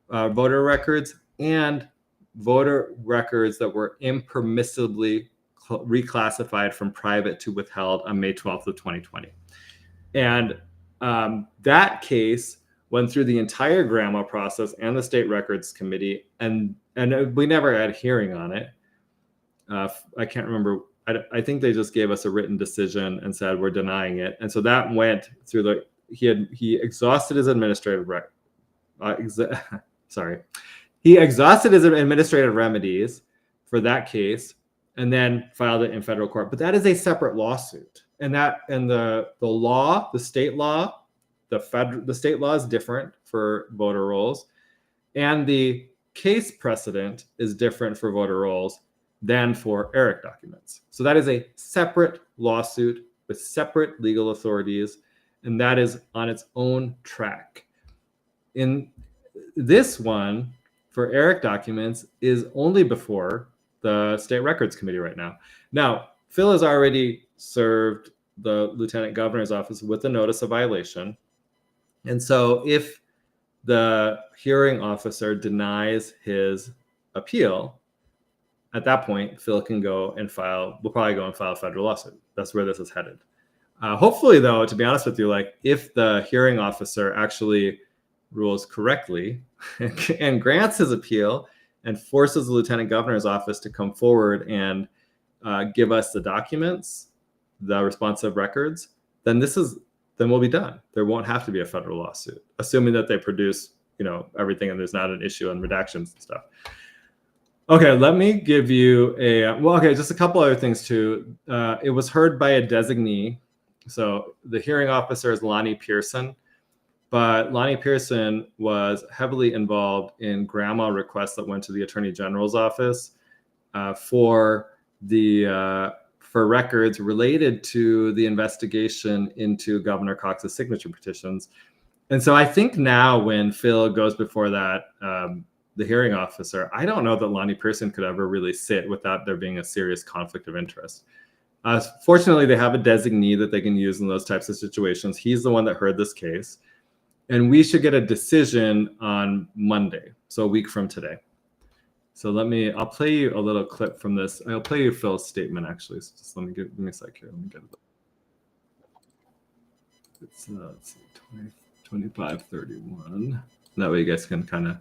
voter records and voter records that were impermissibly reclassified from private to withheld on May 12th of 2020. And that case went through the entire grandma process and the state records committee, and we never had a hearing on it. I can't remember. I think they just gave us a written decision and said we're denying it. And so that went through he exhausted his administrative he exhausted his administrative remedies for that case and then filed it in federal court. But that is a separate lawsuit. And the law, the state law, the state law is different for voter rolls, and the case precedent is different for voter rolls than for ERIC documents. So that is a separate lawsuit with separate legal authorities, and that is on its own track. In this one, for ERIC documents, is only before the State Records Committee right now. Now, Phil has already served the Lieutenant Governor's office with a notice of violation. And so if the hearing officer denies his appeal, at that point, Phil can go and we'll probably go and file a federal lawsuit. That's where this is headed. Hopefully, though, to be honest with you, like if the hearing officer actually rules correctly and grants his appeal and forces the Lieutenant Governor's office to come forward and give us the documents, the responsive records, then we'll be done. There won't have to be a federal lawsuit, assuming that they produce, everything and there's not an issue on redactions and stuff. Okay, let me give you just a couple other things too. It was heard by a designee. So the hearing officer is Lonnie Pearson, but Lonnie Pearson was heavily involved in grandma requests that went to the Attorney General's office for records related to the investigation into Governor Cox's signature petitions. And so I think now when Phil goes before that, the hearing officer, I don't know that Lonnie Pearson could ever really sit without there being a serious conflict of interest. Fortunately, they have a designee that they can use in those types of situations. He's the one that heard this case. And we should get a decision on Monday, so a week from today. So I'll play you a little clip from this. I'll play you Phil's statement, actually. So just give me a sec here. Let me get it. It's, let's see, 2531. That way you guys can kind of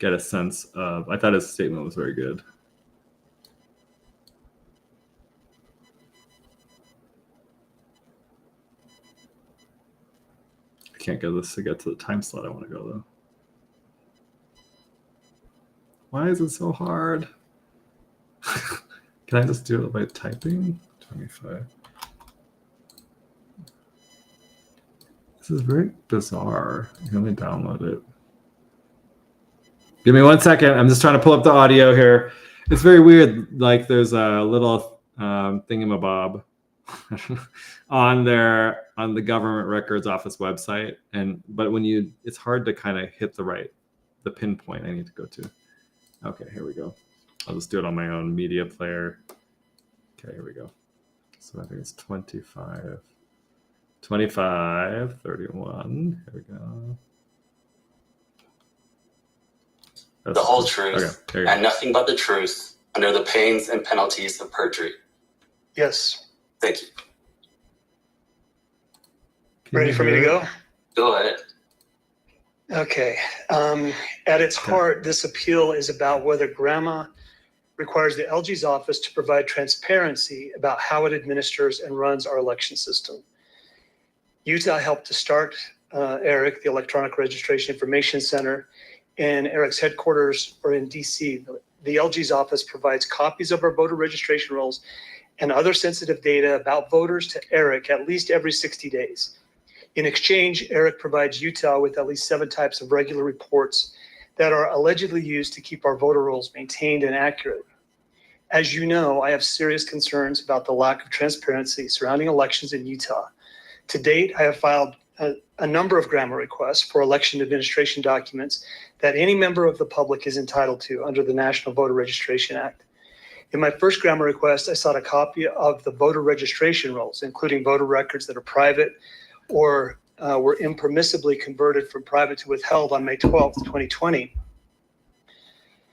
get a sense of, I thought his statement was very good. I can't get this to get to the time slot I want to go though. Why is it so hard? Can I just do it by typing? 25. This is very bizarre. Let me download it. Give me 1 second. I'm just trying to pull up the audio here. It's very weird. Like there's a little thingamabob on the government records office website, but it's hard to kind of hit the pinpoint I need to go to. Okay, here we go. I'll just do it on my own media player. Okay, here we go. So I think it's 25, 31. Here we go. The whole truth, okay, and nothing but the truth, under the pains and penalties of perjury. Yes. Thank you. Ready for me to go? Go ahead. Okay. At its heart, this appeal is about whether grandma requires the LG's office to provide transparency about how it administers and runs our election system. Utah helped to start ERIC, the Electronic Registration Information Center, and ERIC's headquarters are in DC. The LG's office provides copies of our voter registration rolls and other sensitive data about voters to ERIC at least every 60 days. In exchange, Eric provides Utah with at least 7 types of regular reports that are allegedly used to keep our voter rolls maintained and accurate. As you know, I have serious concerns about the lack of transparency surrounding elections in Utah. To date, I have filed a number of GRAMA requests for election administration documents that any member of the public is entitled to under the National Voter Registration Act. In my first GRAMA request, I sought a copy of the voter registration rolls, including voter records that are private or were impermissibly converted from private to withheld on May 12th, 2020.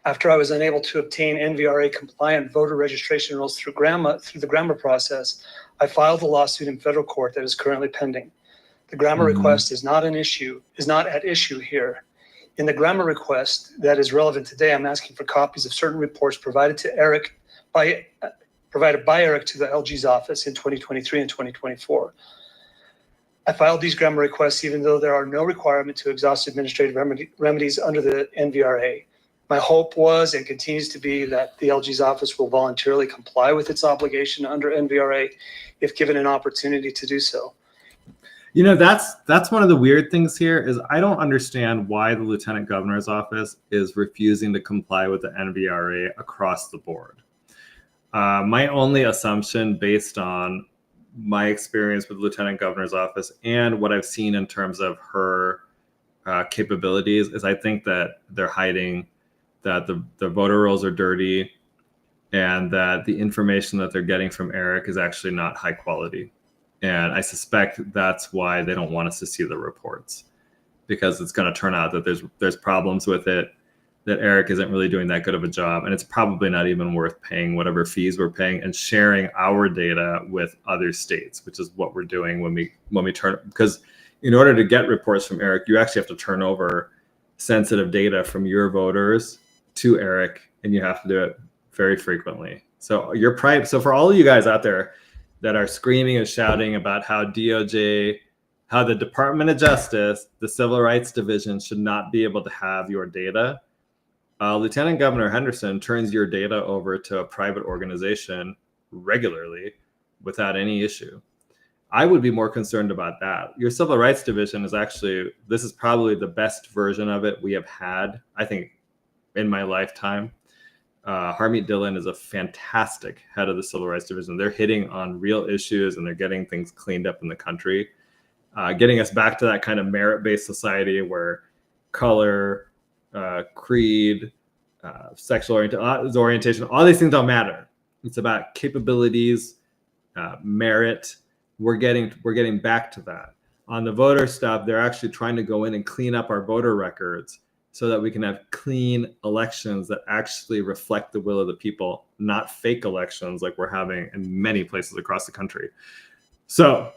After I was unable to obtain NVRA compliant voter registration rolls through the GRAMA process, I filed a lawsuit in federal court that is currently pending. The GRAMA request is not at issue here. In the GRAMA request that is relevant today, I'm asking for copies of certain reports provided by Eric to the LG's office in 2023 and 2024. I filed these GRAMA requests even though there are no requirement to exhaust administrative remedies under the NVRA. My hope was and continues to be that the LG's office will voluntarily comply with its obligation under NVRA if given an opportunity to do so. You know, that's one of the weird things here is I don't understand why the Lieutenant Governor's office is refusing to comply with the NVRA across the board. My only assumption based on my experience with the Lieutenant Governor's office and what I've seen in terms of her capabilities is I think that they're hiding that the voter rolls are dirty and that the information that they're getting from Eric is actually not high quality. And I suspect that's why they don't want us to see the reports, because it's going to turn out that there's problems with it, that Eric isn't really doing that good of a job. And it's probably not even worth paying whatever fees we're paying and sharing our data with other states, which is what we're doing when we turn, because in order to get reports from Eric, you actually have to turn over sensitive data from your voters to Eric, and you have to do it very frequently. So so for all of you guys out there that are screaming and shouting about how DOJ, how the Department of Justice, the Civil Rights Division should not be able to have your data, Lieutenant Governor Henderson turns your data over to a private organization regularly without any issue. I would be more concerned about that. Your Civil Rights Division is actually, this is probably the best version of it we have had, I think, in my lifetime. Harmeet Dillon is a fantastic head of the Civil Rights Division. They're hitting on real issues and they're getting things cleaned up in the country, getting us back to that kind of merit-based society where color, creed, sexual orientation, all these things don't matter. It's about capabilities, merit. We're getting back to that. On the voter stuff, they're actually trying to go in and clean up our voter records so that we can have clean elections that actually reflect the will of the people, not fake elections like we're having in many places across the country. So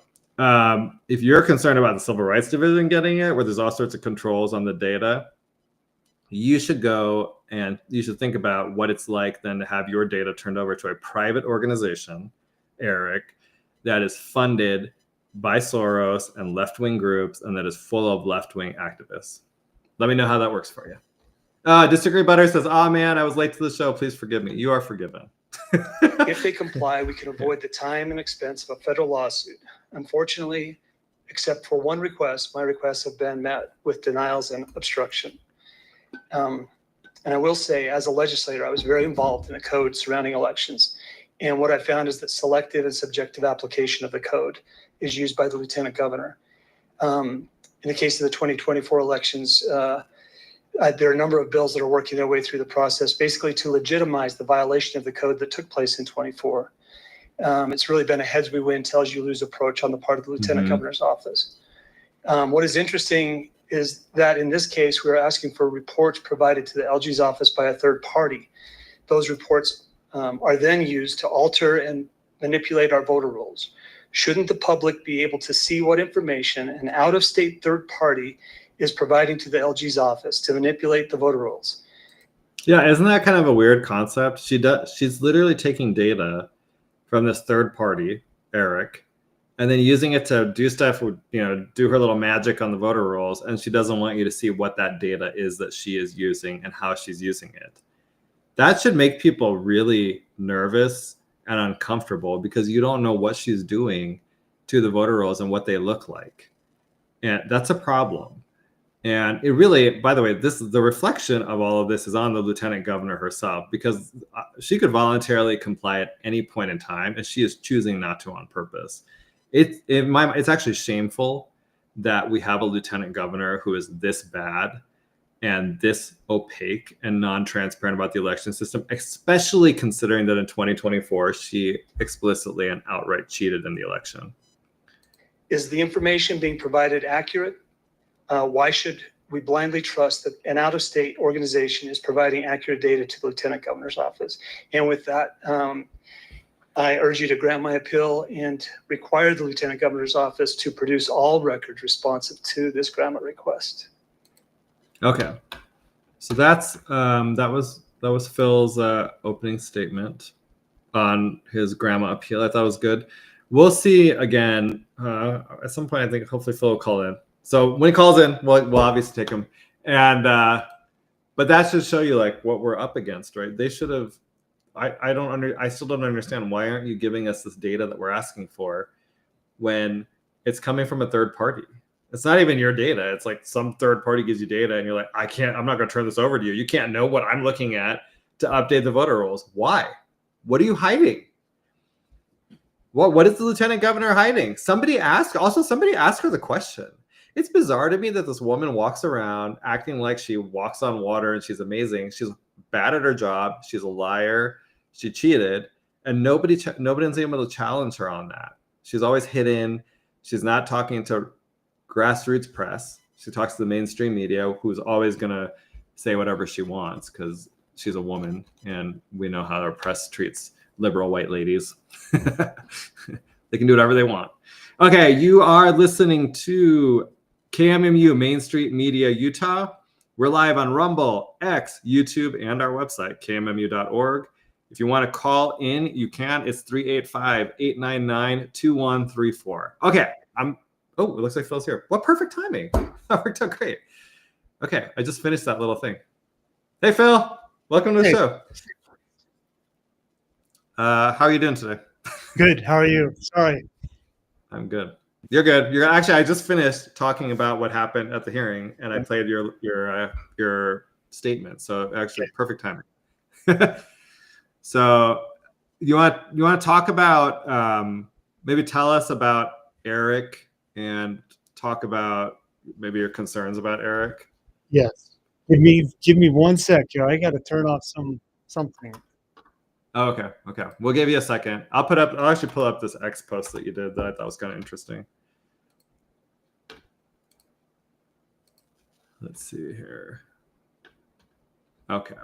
if you're concerned about the Civil Rights Division getting it, where there's all sorts of controls on the data, you should go and you should think about what it's like then to have your data turned over to a private organization, Eric, that is funded by Soros and left-wing groups and that is full of left-wing activists. Let me know how that works for you. Disagree Butter says, "Oh man, I was late to the show. Please forgive me." You are forgiven. If they comply, we can avoid the time and expense of a federal lawsuit. Unfortunately, except for one request, my requests have been met with denials and obstruction. And I will say, as a legislator, I was very involved in the code surrounding elections. And what I found is that selective and subjective application of the code is used by the Lieutenant Governor. In the case of the 2024 elections, there are a number of bills that are working their way through the process, basically to legitimize the violation of the code that took place in 24. It's really been a heads we win, tails you lose approach on the part of the Lieutenant Governor's office. What is interesting is that in this case, we're asking for reports provided to the LG's office by a third party. Those reports are then used to alter and manipulate our voter rolls. Shouldn't the public be able to see what information an out-of-state third party is providing to the LG's office to manipulate the voter rolls? Yeah, isn't that kind of a weird concept? She's literally taking data from this third party, Eric, and then using it to do stuff, do her little magic on the voter rolls, and she doesn't want you to see what that data is that she is using and how she's using it. That should make people really nervous and uncomfortable because you don't know what she's doing to the voter rolls and what they look like. And that's a problem. And it really, by the way, the reflection of all of this is on the lieutenant governor herself, because she could voluntarily comply at any point in time, and she is choosing not to on purpose. It's actually shameful that we have a lieutenant governor who is this bad and this opaque and non-transparent about the election system, especially considering that in 2024, she explicitly and outright cheated in the election. Is the information being provided accurate? Why should we blindly trust that an out-of-state organization is providing accurate data to the lieutenant governor's office? And with that, I urge you to grant my appeal and require the lieutenant governor's office to produce all records responsive to this grant request. Okay, so that was Phil's opening statement on his grandma appeal. I thought it was good. We'll see again at some point. I think hopefully Phil will call in. So when he calls in, we'll obviously take him. And but that should show you like what we're up against, right? They should have. I still don't understand, why aren't you giving us this data that we're asking for when it's coming from a third party? It's not even your data. It's like some third party gives you data and you're like, I'm not going to turn this over to you. You can't know what I'm looking at to update the voter rolls. Why? What are you hiding? What is the lieutenant governor hiding? Somebody ask her the question. It's bizarre to me that this woman walks around acting like she walks on water and she's amazing. She's bad at her job. She's a liar. She cheated, and nobody's able to challenge her on that. She's always hidden. She's not talking to grassroots press. She talks to the mainstream media, who's always going to say whatever she wants because she's a woman, and we know how our press treats liberal white ladies. They can do whatever they want. Okay, you are listening to KMMU Main Street Media Utah. We're live on Rumble, X, YouTube, and our website, kmmu.org. If you want to call in, you can. It's 385-899-2134. Okay, it looks like Phil's here. What perfect timing. That worked out great. Okay, I just finished that little thing. Hey, Phil. Welcome to the show. How are you doing today? Good. How are you? Sorry. I'm good. You're good. I just finished talking about what happened at the hearing, and I played your statement. So actually, perfect timing. So you want to talk about maybe tell us about Eric and talk about maybe your concerns about Eric? Yes. Give me 1 sec, Joe. I got to turn off something. Oh, okay. We'll give you a second. I'll actually pull up this X post that you did that I thought was kind of interesting. Let's see here. Okay.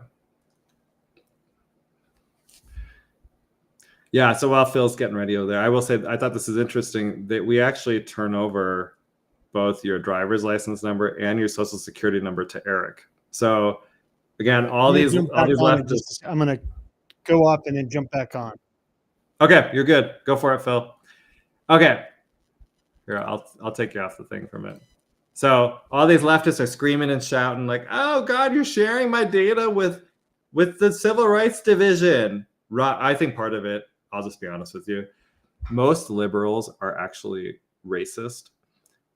Yeah, so while Phil's getting ready over there, I will say I thought this is interesting that we actually turn over both your driver's license number and your social security number to Eric. So again, all these leftists. I'm going to go up and then jump back on. Okay, you're good. Go for it, Phil. Okay. Here, I'll take you off the thing for a minute. So all these leftists are screaming and shouting like, "Oh God, you're sharing my data with the Civil Rights Division." I think part of it, I'll just be honest with you, most liberals are actually racist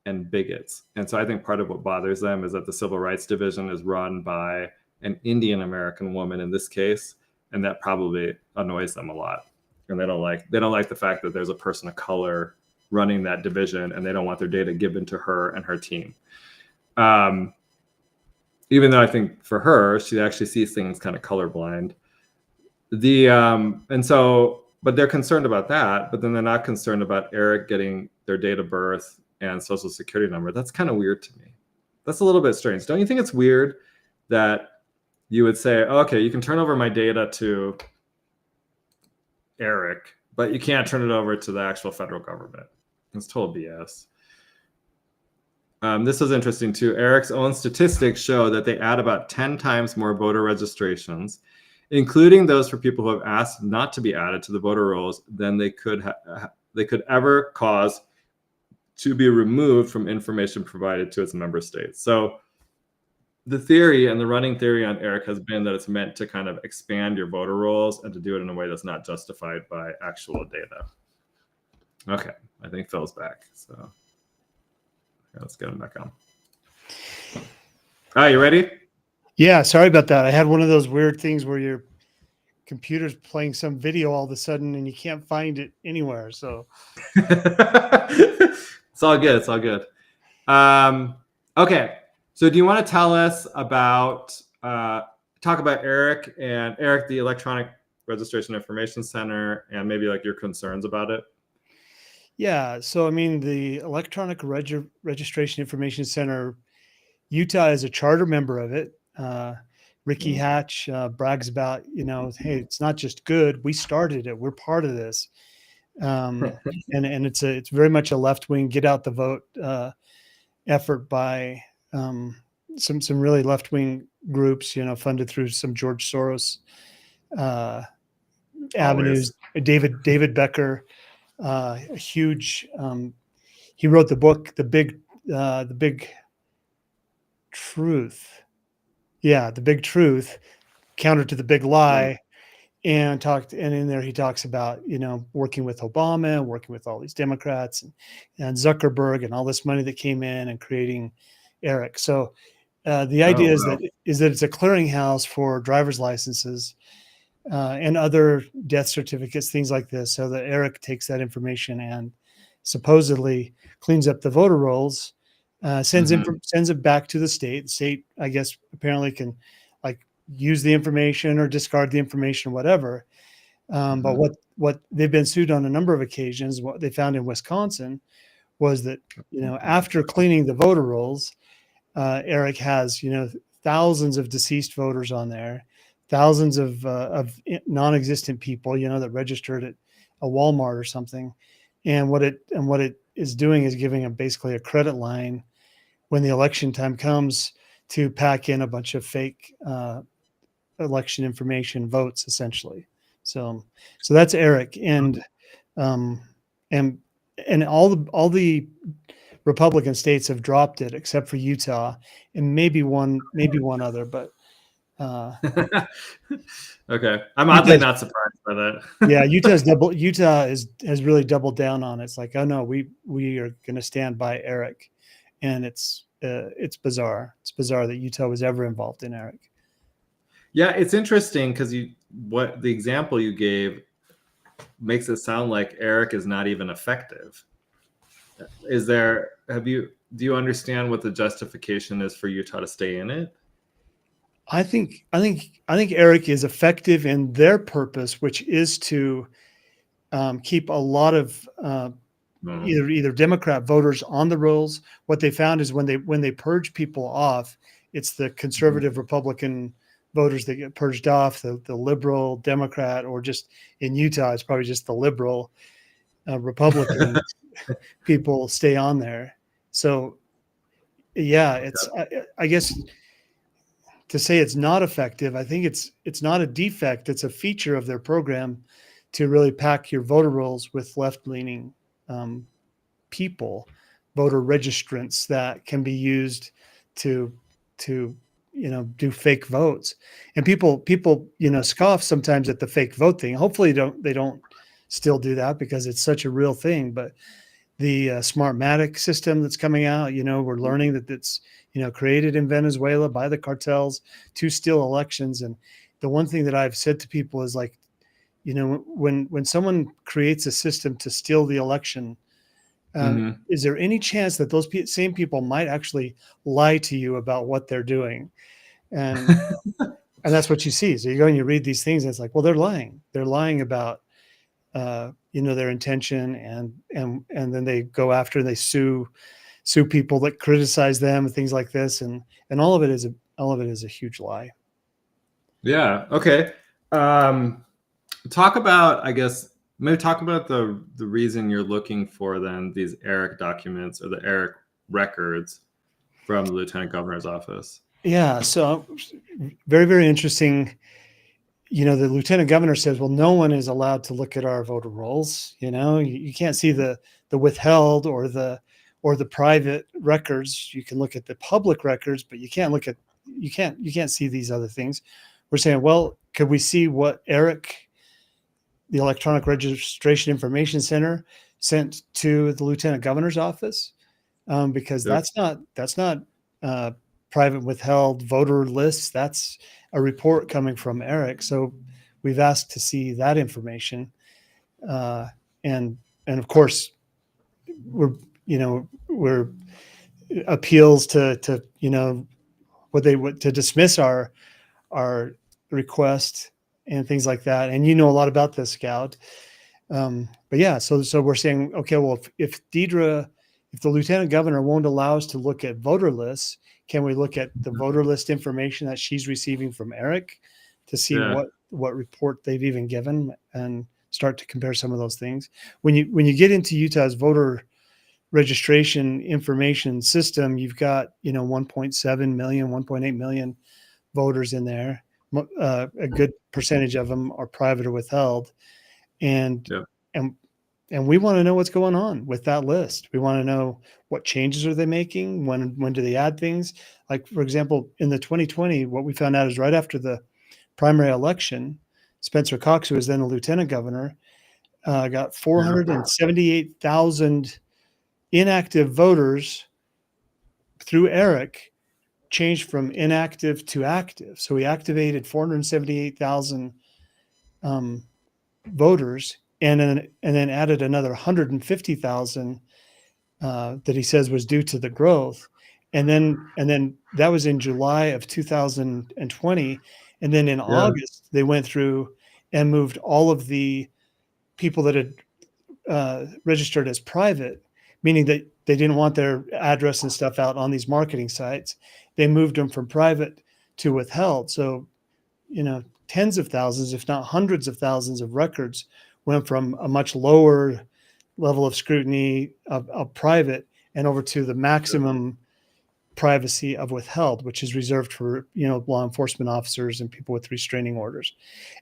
and bigots. And so I think part of what bothers them is that the Civil Rights Division is run by an Indian American woman in this case, and that probably annoys them a lot. And they don't like the fact that there's a person of color running that division, and they don't want their data given to her and her team. Even though I think for her, she actually sees things kind of colorblind. But they're concerned about that, but then they're not concerned about Eric getting their date of birth and social security number. That's kind of weird to me. That's a little bit strange. Don't you think it's weird that you would say, okay, you can turn over my data to Eric, but you can't turn it over to the actual federal government? It's total BS. This was interesting too. Eric's own statistics show that they add about 10 times more voter registrations, including those for people who have asked not to be added to the voter rolls, than they could ever cause to be removed from information provided to its member states. So the theory and the running theory on Eric has been that it's meant to kind of expand your voter rolls and to do it in a way that's not justified by actual data. Okay, I think Phil's back. So let's get him back on. All right, you ready? Yeah, sorry about that. I had one of those weird things where your computer's playing some video all of a sudden and you can't find it anywhere. So it's all good. It's all good. Okay. So do you want to tell us about, talk about ERIC, the Electronic Registration Information Center, and maybe like your concerns about it? yeah, so I mean, the Electronic Registration Information Center, Utah is a charter member of it. Ricky Hatch brags about, hey, it's not just good. We started it. We're part of this. And it's very much a left-wing get out the vote effort by some really left-wing groups, funded through some George Soros avenues. David Becker, a huge. He wrote the book, The Big Truth. Yeah, The Big Truth, counter to the big lie. And in there he talks about, working with Obama, working with all these Democrats and Zuckerberg and all this money that came in and creating ERIC. So the idea is that it's a clearinghouse for driver's licenses and other death certificates, things like this. So that ERIC takes that information and supposedly cleans up the voter rolls, sends it back to the state. The state, I guess, apparently can use the information or discard the information, whatever. But what they've been sued on a number of occasions, what they found in Wisconsin was that, after cleaning the voter rolls, ERIC has, thousands of deceased voters on there, thousands of non-existent people, that registered at a Walmart or something. And what it is doing is giving them basically a credit line when the election time comes to pack in a bunch of fake election information votes, essentially. So that's ERIC, and all the Republican states have dropped it except for Utah and maybe one other, but okay, I'm oddly not surprised by that. Yeah, Utah has really doubled down on it. It's like, oh no, we are going to stand by ERIC, and it's bizarre. It's bizarre that Utah was ever involved in ERIC. Yeah, it's interesting because the example you gave makes it sound like ERIC is not even effective. Do you understand what the justification is for Utah to stay in it? I think ERIC is effective in their purpose, which is to keep a lot of either Democrat voters on the rolls. What they found is when they purge people off, it's the conservative Republican voters that get purged off. The liberal Democrat, or just in Utah, it's probably just the liberal Republican people stay on there. So yeah, I guess to say it's not effective, I think it's not a defect. It's a feature of their program to really pack your voter rolls with left-leaning people, voter registrants that can be used to do fake votes. And people scoff sometimes at the fake vote thing. Hopefully they don't still do that, because it's such a real thing. But the Smartmatic system that's coming out, we're learning that it's created in Venezuela by the cartels to steal elections. And the one thing that I've said to people is, like, when someone creates a system to steal the election, is there any chance that those same people might actually lie to you about what they're doing? And and that's what you see. So you go and you read these things, and it's like, well, they're lying. They're lying about their intention, and then they go after and they sue people that criticize them and things like this, and all of it is a huge lie. Yeah. Okay. Talk about the reason you're looking for then these ERIC documents, or the ERIC records from the Lieutenant Governor's office. Yeah. So very, very interesting. The Lieutenant Governor says, well, no one is allowed to look at our voter rolls. You can't see the withheld or the private records. You can look at the public records, but you can't see these other things. We're saying, well, could we see what ERIC, the Electronic Registration Information Center, sent to the Lieutenant Governor's office? because that's not private withheld voter lists. That's a report coming from Eric. So we've asked to see that information, and of course we're appeals to to dismiss our request and things like that. And a lot about this, Goud. But yeah, so we're saying, okay, well, if the lieutenant governor won't allow us to look at voter lists, can we look at the voter list information that she's receiving from Eric to see what report they've even given and start to compare some of those things? When you get into Utah's voter registration information system, you've got 1.7 million, 1.8 million voters in there. A good percentage of them are private or withheld, and we want to know what's going on with that list. We want to know what changes are they making, when do they add things. Like, for example, in the 2020, what we found out is right after the primary election, Spencer Cox, who was then the lieutenant governor, got 478,000 inactive voters through Eric, changed from inactive to active. So he activated 478,000 voters, and then added another 150,000 that he says was due to the growth. And then that was in July of 2020. And then in August, they went through and moved all of the people that had registered as private, meaning that they didn't want their address and stuff out on these marketing sites. They moved them from private to withheld. So, tens of thousands, if not hundreds of thousands of records went from a much lower level of scrutiny of private and over to the maximum privacy of withheld, which is reserved for, law enforcement officers and people with restraining orders.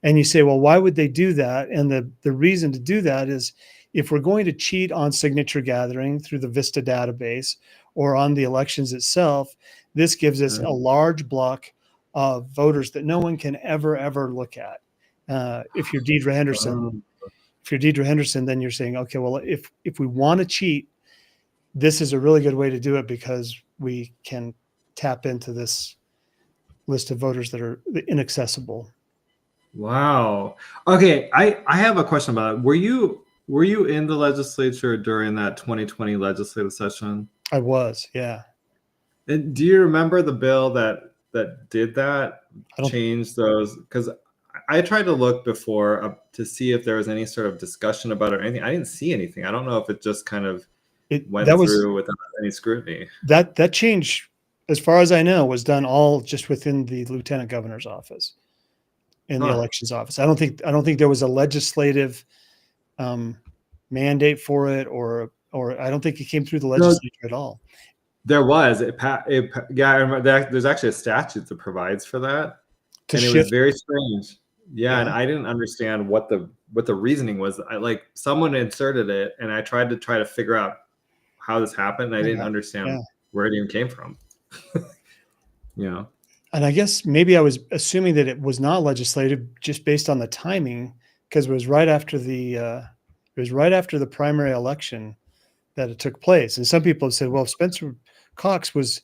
And you say, well, why would they do that? And the reason to do that is, if we're going to cheat on signature gathering through the VISTA database or on the elections itself, this gives us a large block of voters that no one can ever look at. If you're Deidre Henderson, then you're saying, okay, well, if we want to cheat, this is a really good way to do it, because we can tap into this list of voters that are inaccessible. Wow. Okay, I have a question about it. Were you in the legislature during that 2020 legislative session? I was, yeah. And do you remember the bill that did that, changed those? Because I tried to look before to see if there was any sort of discussion about it or anything. I didn't see anything. I don't know if it just kind of went through without any scrutiny. That change, as far as I know, was done all just within the lieutenant governor's office, in the elections office. I don't think there was a legislative mandate for it, or I don't think it came through the legislature at all. There was I remember there's actually a statute that provides for that, and it was very strange. Yeah, and I didn't understand what the reasoning was. Someone inserted it, and I tried to figure out how this happened, and I didn't understand where it even came from. And I guess maybe I was assuming that it was not legislative just based on the timing, because it was right after the primary election that it took place. And some people have said, well, if Spencer Cox was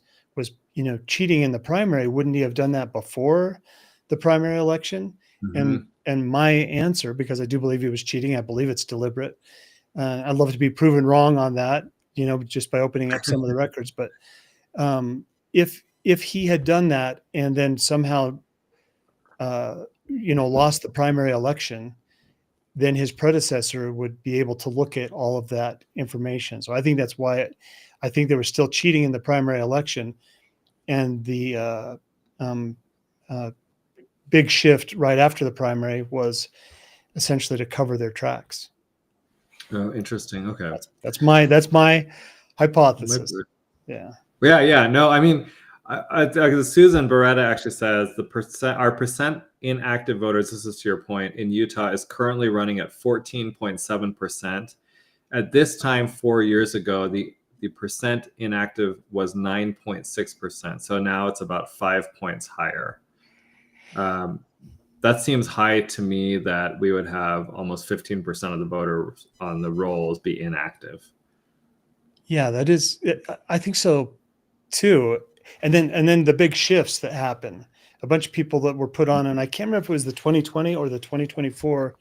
cheating in the primary, wouldn't he have done that before the primary election? Mm-hmm. And my answer, because I do believe he was cheating, I believe it's deliberate. I'd love to be proven wrong on that, just by opening up some of the records. But if he had done that and then somehow lost the primary election, then his predecessor would be able to look at all of that information. So I think that's why I think they were still cheating in the primary election, and the big shift right after the primary was essentially to cover their tracks. Oh, interesting. Okay, that's my hypothesis. Yeah. No, I mean, Susan Beretta actually says our percent inactive voters, this is to your point, in Utah is currently running at 14.7%. At this time 4 years ago, the percent inactive was 9.6%. So now it's about 5 points higher. That seems high to me, that we would have almost 15% of the voters on the rolls be inactive. Yeah, that is. I think so too. And then the big shifts that happen. A bunch of people that were put on, and I can't remember if it was the 2020 or the 2024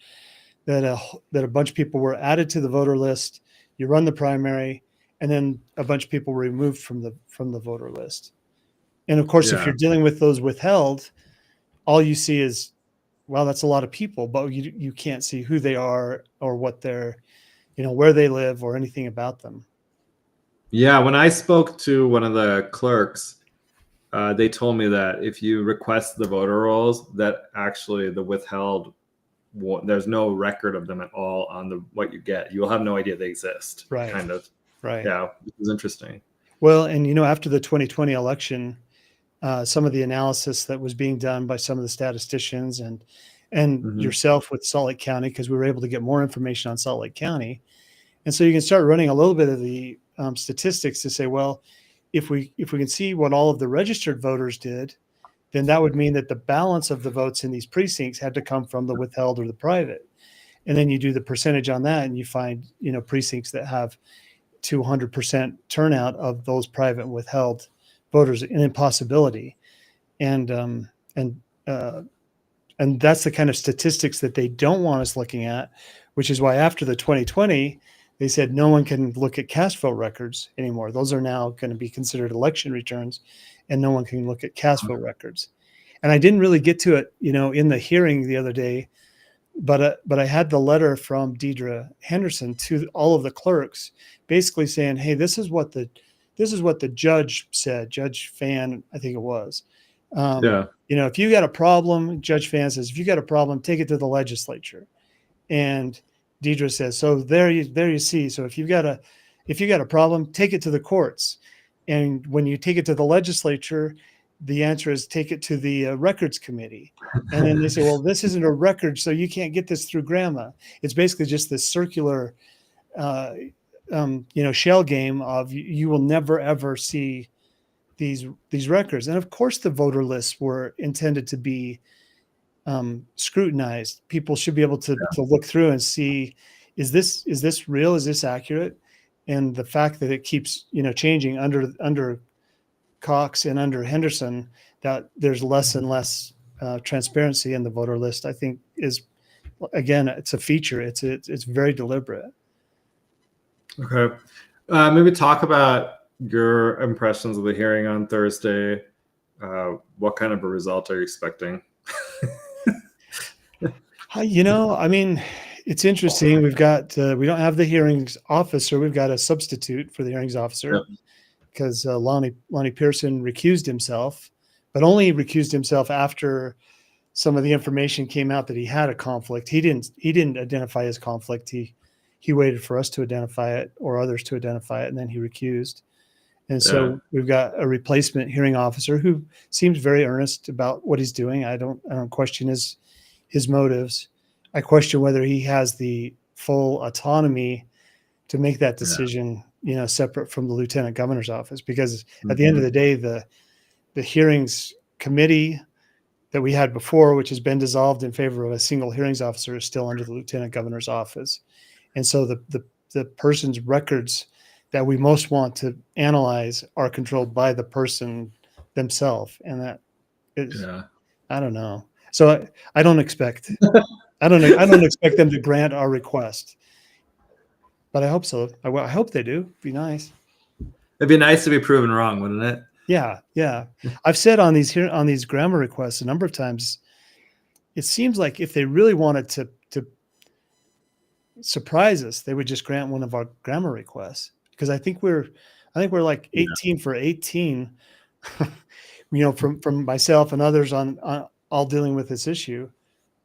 that a bunch of people were added to the voter list. You run the primary, and then a bunch of people were removed from the voter list. And of course, if you're dealing with those withheld, all you see is, well, that's a lot of people, but you can't see who they are or what they're, where they live or anything about them. Yeah, when I spoke to one of the clerks, they told me that if you request the voter rolls, that actually the withheld, there's no record of them at all on what you get. You'll have no idea they exist. Right. Kind of. Right. Yeah, which is interesting. Well, and after the 2020 election, some of the analysis that was being done by some of the statisticians and yourself with Salt Lake County, because we were able to get more information on Salt Lake County, and so you can start running a little bit of the statistics to say, well, if we can see what all of the registered voters did, then that would mean that the balance of the votes in these precincts had to come from the withheld or the private. And then you do the percentage on that, and you find precincts that have 200% turnout of those private and withheld voters, an impossibility. And that's the kind of statistics that they don't want us looking at, which is why after the 2020, they said no one can look at cast vote records anymore. Those are now going to be considered election returns, and no one can look at cast vote records. And I didn't really get to it, in the hearing the other day, but I had the letter from Deidre Henderson to all of the clerks, basically saying, hey, this is what the judge said. Judge Fan, I think it was. If you got a problem, Judge Fan says, if you got a problem, take it to the legislature. And Deidre says, so there you see. So if you got a problem, take it to the courts. And when you take it to the legislature, the answer is take it to the records committee. And then they say, well, this isn't a record, so you can't get this through grandma. It's basically just this circular, shell game of you will never, ever see these records. And of course, the voter lists were intended to be scrutinized. People should be able to look through and see, is this real? Is this accurate? And the fact that it keeps changing under Cox and under Henderson, that there's less and less transparency in the voter list, I think is, again, it's a feature. It's very deliberate. Okay, maybe talk about your impressions of the hearing on Thursday. What kind of a result are you expecting? It's interesting. We've got we don't have the hearings officer. We've got a substitute for the hearings officer because Lonnie Pearson recused himself, but only recused himself after some of the information came out that he had a conflict. He didn't identify his conflict. He waited for us to identify it or others to identify it, and then he recused. And so we've got a replacement hearing officer who seems very earnest about what he's doing. I don't question his motives. I question whether he has the full autonomy to make that decision, separate from the lieutenant governor's office, because at the end of the day, the hearings committee that we had before, which has been dissolved in favor of a single hearings officer, is still under the lieutenant governor's office. And so the person's records that we most want to analyze are controlled by the person themselves. And that is, I don't know. So I don't expect, I don't expect them to grant our request, but I hope so. I hope they do. It'd be nice. It'd be nice to be proven wrong, wouldn't it? Yeah. I've said on these grammar requests a number of times, it seems like if they really wanted to surprise us, they would just grant one of our grammar requests. Because I think we're like 18 for 18, from myself and others on all dealing with this issue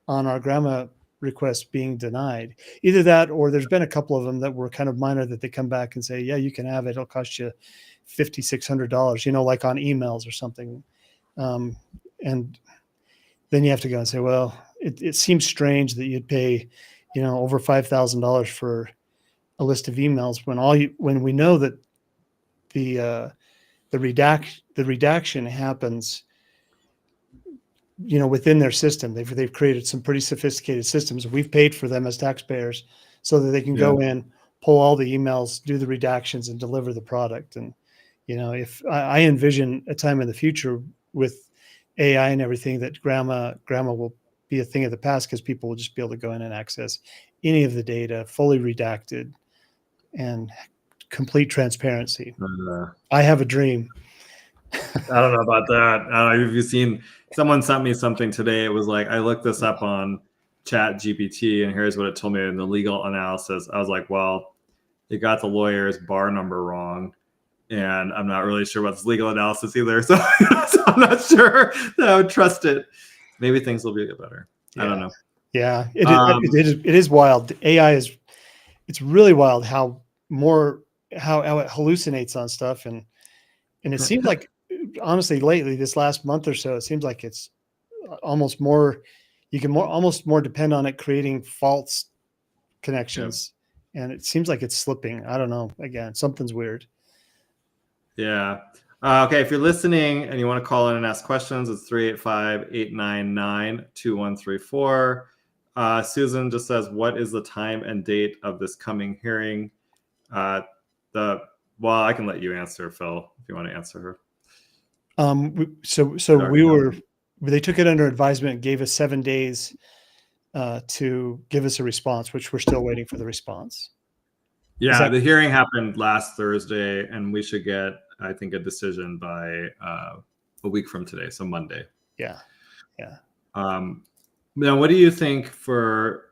on our grammar request being denied. Either that, or there's been a couple of them that were kind of minor that they come back and say, yeah, you can have it. It'll cost you $5,600, like on emails or something. And then you have to go and say, well, it seems strange that you'd pay, over $5,000 for a list of emails when we know that the redaction happens, within their system. They've created some pretty sophisticated systems. We've paid for them as taxpayers so that they can go in, pull all the emails, do the redactions, and deliver the product. And if I envision a time in the future with AI and everything that grandma will be a thing of the past, because people will just be able to go in and access any of the data, fully redacted, and complete transparency. I have a dream. I don't know about that. I don't know if you've seen, someone sent me something today. It was like, I looked this up on Chat GPT, and here's what it told me in the legal analysis. I was like, well, it got the lawyer's bar number wrong, and I'm not really sure what's legal analysis either. So, so I'm not sure that I would trust it. Maybe things will be better. Yeah. I don't know. Yeah, it is wild. AI it's really wild how it hallucinates on stuff, and it seems like, honestly, lately, this last month or so, it seems like it's almost more, you can almost more depend on it creating false connections. Yeah. And it seems like it's slipping. I don't know. Again, something's weird. Yeah. Okay. If you're listening and you want to call in and ask questions, it's 385-899-2134. Susan just says, what is the time and date of this coming hearing? Well, I can let you answer, Phil, if you want to answer her. They took it under advisement and gave us 7 days to give us a response, which we're still waiting for the response. Yeah, the hearing happened last Thursday, and we should get, I think, a decision by a week from today, so Monday. Yeah, yeah. Now, what do you think what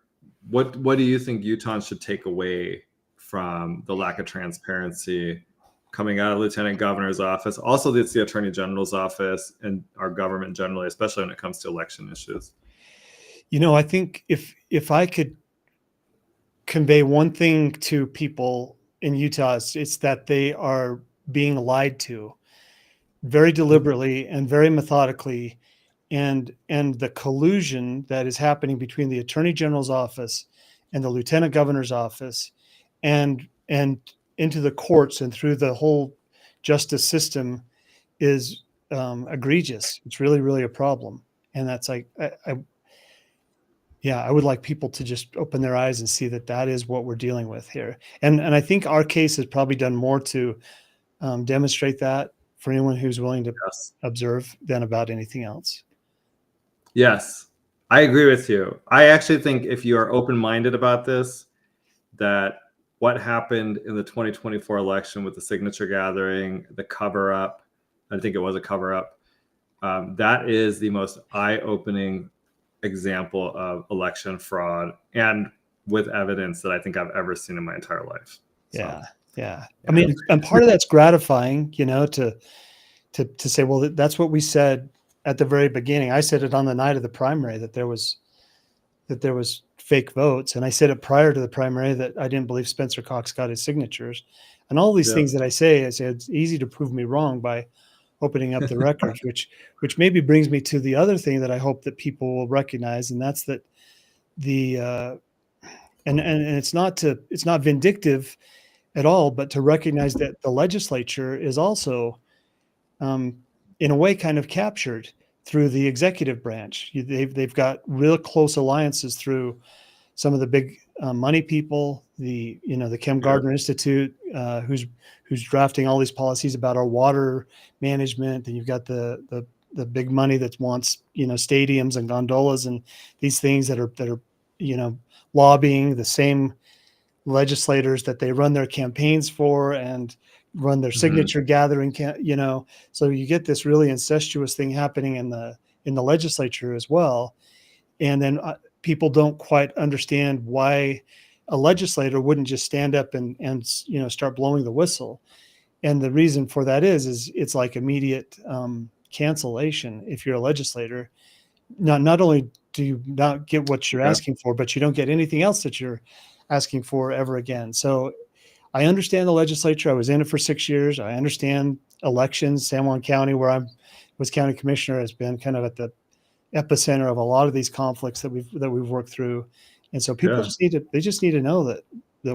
do you think Utahns should take away from the lack of transparency coming out of Lieutenant Governor's office? Also, it's the Attorney General's office and our government generally, especially when it comes to election issues. I think if I could convey one thing to people in Utah, it's that they are being lied to very deliberately and very methodically, and the collusion that is happening between the Attorney General's office and the Lieutenant Governor's office and into the courts and through the whole justice system is egregious. It's really, really a problem. And that's like, I would like people to just open their eyes and see that is what we're dealing with here. And I think our case has probably done more to demonstrate that for anyone who's willing to observe than about anything else. Yes, I agree with you. I actually think if you are open-minded about this, that what happened in the 2024 election with the signature gathering, the cover-up, I think it was a cover-up, that is the most eye-opening example of election fraud, and with evidence that I think I've ever seen in my entire life. Yeah. I mean, and part of that's gratifying, to say, well, that's what we said at the very beginning. I said it on the night of the primary that there was fake votes, and I said it prior to the primary that I didn't believe Spencer Cox got his signatures, and all these things that I say it's easy to prove me wrong by opening up the records, which maybe brings me to the other thing that I hope that people will recognize, and that's that and it's not vindictive at all, but to recognize that the legislature is also in a way kind of captured through the executive branch. They've got real close alliances through some of the big money people, the Kim Gardner Institute, who's drafting all these policies about our water management. And you've got the big money that wants, stadiums and gondolas and these things that are lobbying the same legislators that they run their campaigns for and run their signature gathering, so you get this really incestuous thing happening in the legislature as well. And then people don't quite understand why a legislator wouldn't just stand up and start blowing the whistle. And the reason for that is it's like immediate cancellation. If you're a legislator, not only do you not get what you're asking for, but you don't get anything else that you're asking for ever again. So I understand the legislature. I was in it for 6 years. I understand elections. San Juan County, where I was county commissioner, has been kind of at the epicenter of a lot of these conflicts that we've worked through. And so people just need to know that the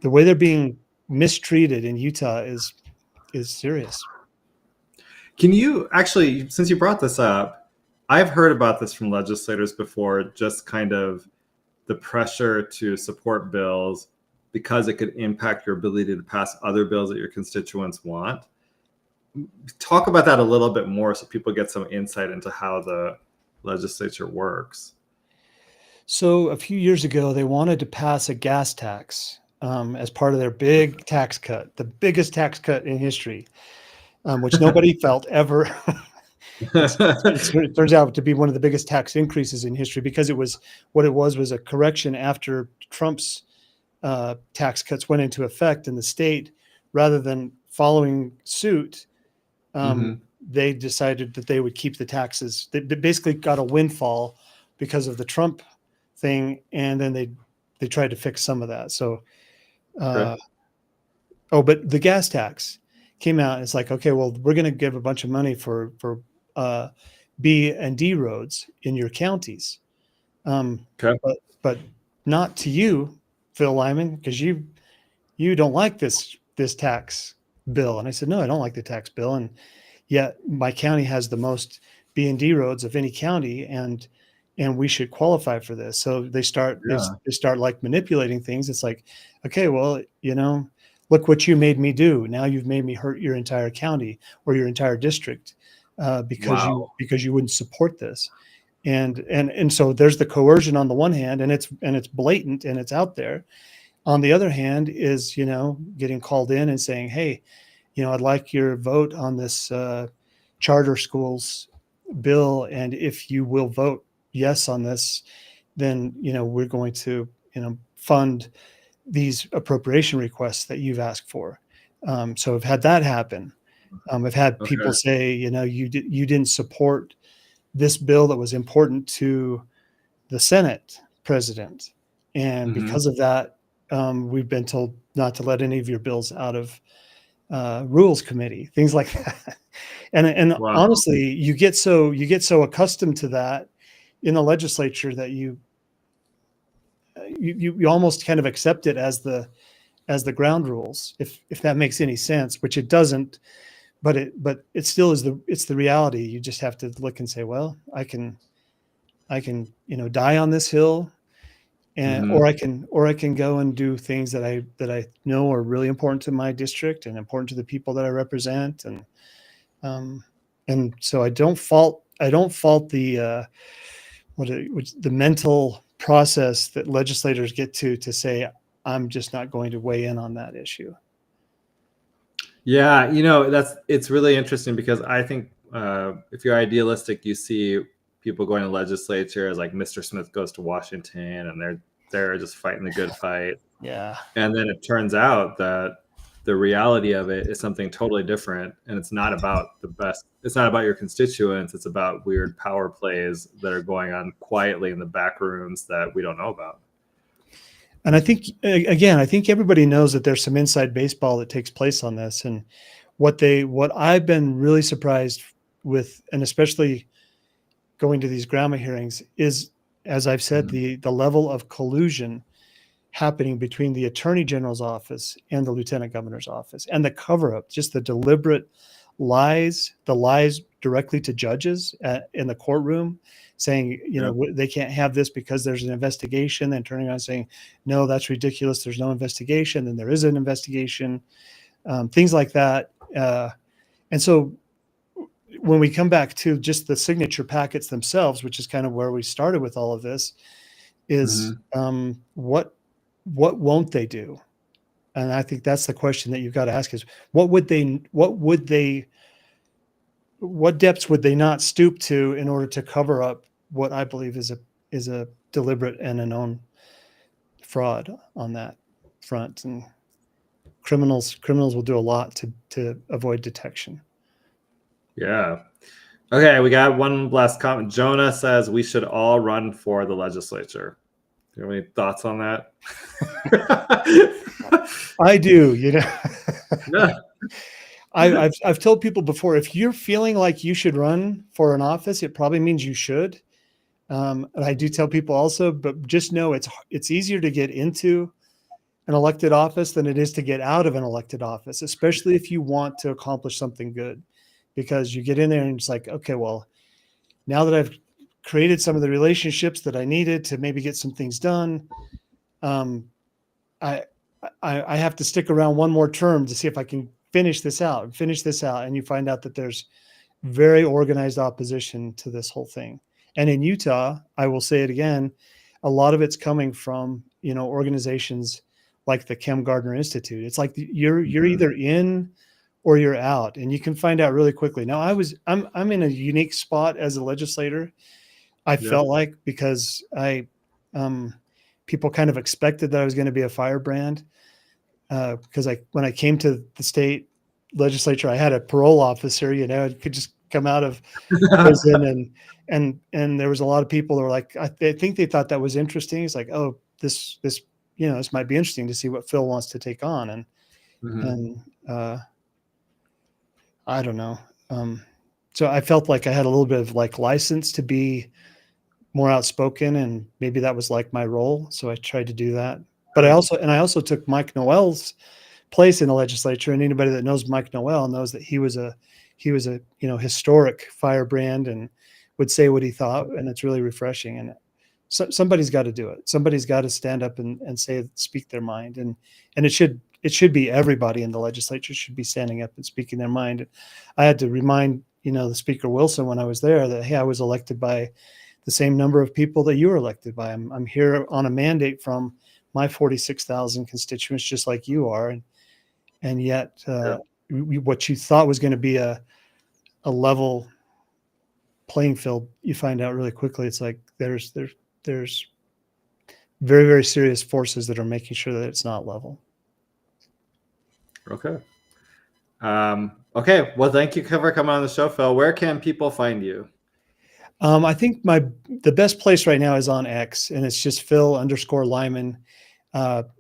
way they're being mistreated in Utah is serious. Can you actually, since you brought this up, I've heard about this from legislators before, just kind of the pressure to support bills because it could impact your ability to pass other bills that your constituents want. Talk about that a little bit more so people get some insight into how the legislature works. So a few years ago, they wanted to pass a gas tax as part of their big tax cut, the biggest tax cut in history, which nobody felt ever. It turns out to be one of the biggest tax increases in history, because it was a correction after Trump's tax cuts went into effect in the state. Rather than following suit, they decided that they would keep the taxes. They basically got a windfall because of the Trump thing, and then they tried to fix some of that. So, but the gas tax came out. And it's like, okay, well, we're going to give a bunch of money for B and D roads in your counties, but not to you, Phil Lyman, because you don't like this tax bill. And I said, no, I don't like the tax bill, and yet my county has the most B and D roads of any county, and we should qualify for this. So they start like manipulating things. It's like, okay, well, look what you made me do. Now you've made me hurt your entire county or your entire district because you wouldn't support this. And so there's the coercion on the one hand, and it's blatant and it's out there. On the other hand is, getting called in and saying, hey, I'd like your vote on this charter schools bill. And if you will vote yes on this, then, we're going to, fund these appropriation requests that you've asked for. So I've had that happen. I've had people say, you didn't support this bill that was important to the Senate president. And because of that, we've been told not to let any of your bills out of rules committee, things like that. And honestly, you get so accustomed to that in the legislature that you almost kind of accept it as the ground rules, if that makes any sense, which it doesn't, but it still is the reality. You just have to look and say, well, I can die on this hill, and or I can go and do things that I know are really important to my district and important to the people that I represent, and so I don't fault the the mental process that legislators get to say, I'm just not going to weigh in on that issue. Yeah, it's really interesting, because I think if you're idealistic, you see people going to legislature as like Mr. Smith goes to Washington, and they're just fighting the good fight. Yeah. And then it turns out that the reality of it is something totally different, and it's not about it's not about your constituents. It's about weird power plays that are going on quietly in the back rooms that we don't know about. And I think everybody knows that there's some inside baseball that takes place on this. And what I've been really surprised with, and especially going to these grandma hearings, is, as I've said, the level of collusion happening between the Attorney General's office and the Lieutenant Governor's office, and the cover-up, just the deliberate lies directly to judges in the courtroom, saying, they can't have this because there's an investigation, then turning around and saying, no, that's ridiculous, there's no investigation, then there is an investigation, things like that. And so when we come back to just the signature packets themselves, which is kind of where we started with all of this, is what won't they do? And I think that's the question that you've got to ask, is what depths would they not stoop to in order to cover up what I believe is a deliberate and a known fraud on that front? And criminals will do a lot to avoid detection. Yeah. Okay, we got one last comment. Jonah says we should all run for the legislature. Do you have any thoughts on that? I do, I've told people before, if you're feeling like you should run for an office, it probably means you should. And I do tell people also, but just know it's easier to get into an elected office than it is to get out of an elected office, especially if you want to accomplish something good, because you get in there and it's like, okay, well, now that I've created some of the relationships that I needed to maybe get some things done, I have to stick around one more term to see if I can finish this out. And you find out that there's very organized opposition to this whole thing. And in Utah, I will say it again, a lot of it's coming from, organizations like the Kem Gardner Institute. It's like you're either in or you're out, and you can find out really quickly. Now I'm in a unique spot as a legislator. I felt like, because people kind of expected that I was going to be a firebrand, because when I came to the state legislature, I had a parole officer, I could just come out of prison, and there was a lot of people that were like, I think they thought that was interesting. It's like, oh, this this might be interesting to see what Phil wants to take on, and I don't know. So I felt like I had a little bit of like license to be more outspoken, and maybe that was like my role. So I tried to do that. But I also took Mike Noel's place in the legislature, and anybody that knows Mike Noel knows that he was a historic firebrand and would say what he thought, and it's really refreshing. And somebody's got to do it. Somebody's got to stand up and speak their mind, and it should be everybody in the legislature should be standing up and speaking their mind. I had to remind the Speaker Wilson when I was there that, hey, I was elected by the same number of people that you were elected by. I'm here on a mandate from my 46,000 constituents, just like you are, and yet what you thought was going to be a level playing field, you find out really quickly it's like there's very, very serious forces that are making sure that it's not level. Okay. Okay. Well, thank you for coming on the show, Phil. Where can people find you? I think the best place right now is on X, and it's just Phil_Lyman.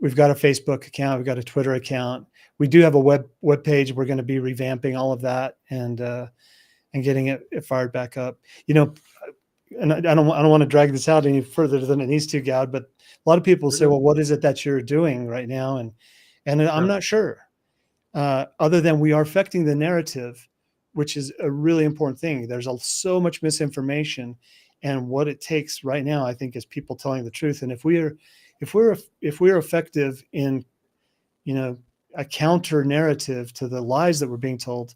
We've got a Facebook account. We've got a Twitter account. We do have a web page. We're going to be revamping all of that and getting it fired back up. And I don't want to drag this out any further than it needs to, Goud, but a lot of people say, well, what is it that you're doing right now? And I'm not sure, other than we are affecting the narrative, which is a really important thing. There's so much misinformation, and what it takes right now, I think, is people telling the truth. And if we're effective in, a counter narrative to the lies that we're being told,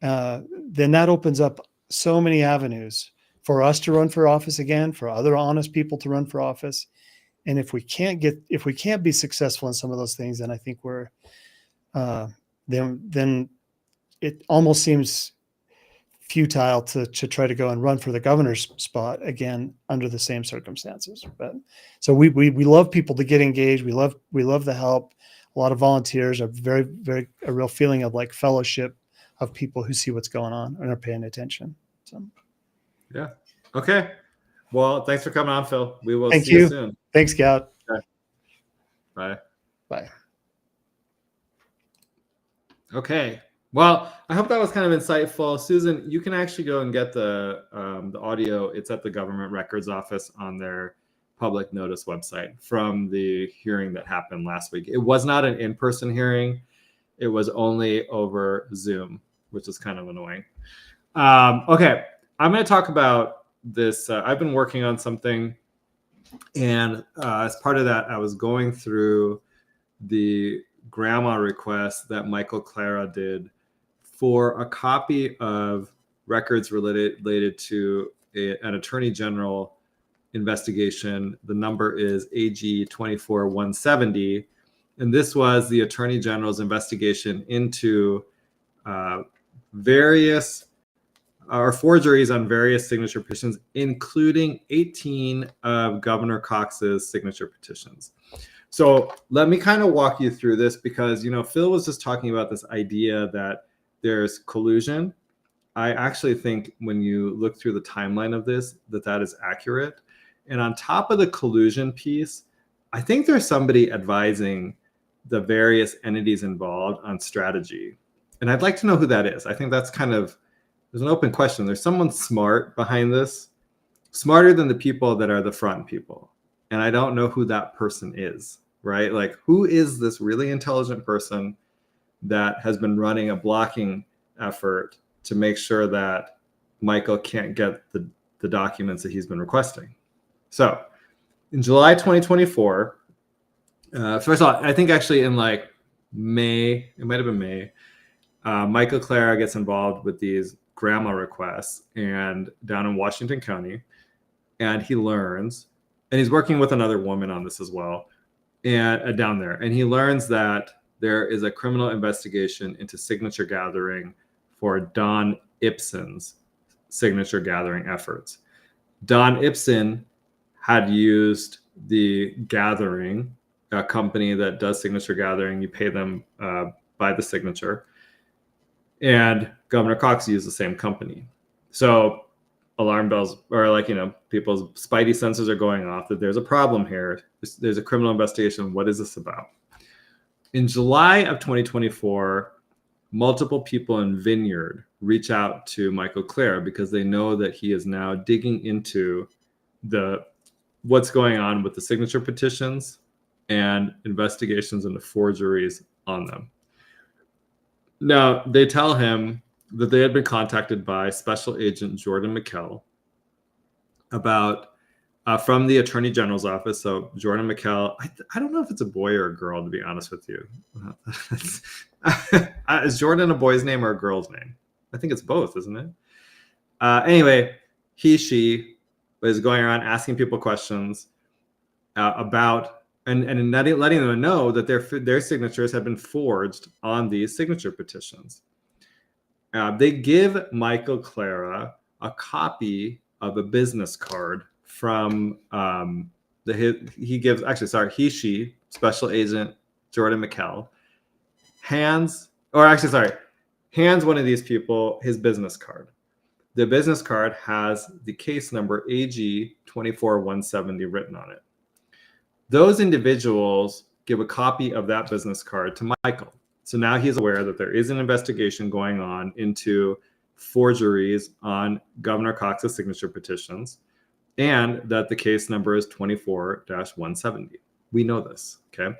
then that opens up so many avenues for us to run for office again, for other honest people to run for office. And if we can't be successful in some of those things, then I think then it almost seems futile to try to go and run for the governor's spot again under the same circumstances. But so we love people to get engaged. We love the help. A lot of volunteers are very, very a real feeling of like fellowship of people who see what's going on and are paying attention. So, yeah. Okay. Well, thanks for coming on, Phil. We will see you soon. Thanks, Goud. Okay. Bye. Bye. Okay. Well, I hope that was kind of insightful. Susan, you can actually go and get the audio. It's at the Government Records Office on their public notice website from the hearing that happened last week. It was not an in-person hearing. It was only over Zoom, which is kind of annoying. Okay. I'm going to talk about this. I've been working on something, and as part of that, I was going through the grandma request that Michael Clara did for a copy of records related to an attorney general investigation. The number is AG 24170. And this was the attorney general's investigation into various forgeries on various signature petitions, including 18 of Governor Cox's signature petitions. So let me kind of walk you through this because, Phil was just talking about this idea that there's collusion. I actually think when you look through the timeline of this, that is accurate. And on top of the collusion piece, I think there's somebody advising the various entities involved on strategy. And I'd like to know who that is. I think that's there's an open question. There's someone smart behind this, smarter than the people that are the front people. And I don't know who that person is, right? Like, who is this really intelligent person that has been running a blocking effort to make sure that Michael can't get the documents that he's been requesting? So in July 2024, First of all, I think actually in like May, it might have been May, Michael Clara gets involved with these grandma requests and down in Washington County, and he learns, and he's working with another woman on this as well, and down there, and he learns that there is a criminal investigation into signature gathering for Don Ibsen's signature gathering efforts. Don Ibsen had used the gathering, a company that does signature gathering. You pay them by the signature. And Governor Cox used the same company. So alarm bells, or like, people's spidey senses are going off that there's a problem here. There's a criminal investigation. What is this about? In July of 2024, multiple people in Vineyard reach out to Michael Clara because they know that he is now digging into what's going on with the signature petitions and investigations into forgeries on them. Now, they tell him that they had been contacted by Special Agent Jordan McKell about from the Attorney General's office. So Jordan McKell, I don't know if it's a boy or a girl, to be honest with you. Is Jordan a boy's name or a girl's name? I think it's both, isn't it? Anyway, she was going around asking people questions about and letting them know that their signatures have been forged on these signature petitions. They give Michael Clara a copy of a business card from she, Special Agent Jordan McKell, hands one of these people his business card. The business card has the case number AG 24170 written on it. Those individuals give a copy of that business card to Michael. So now he's aware that there is an investigation going on into forgeries on Governor Cox's signature petitions, and that the case number is 24-170. We know this, okay?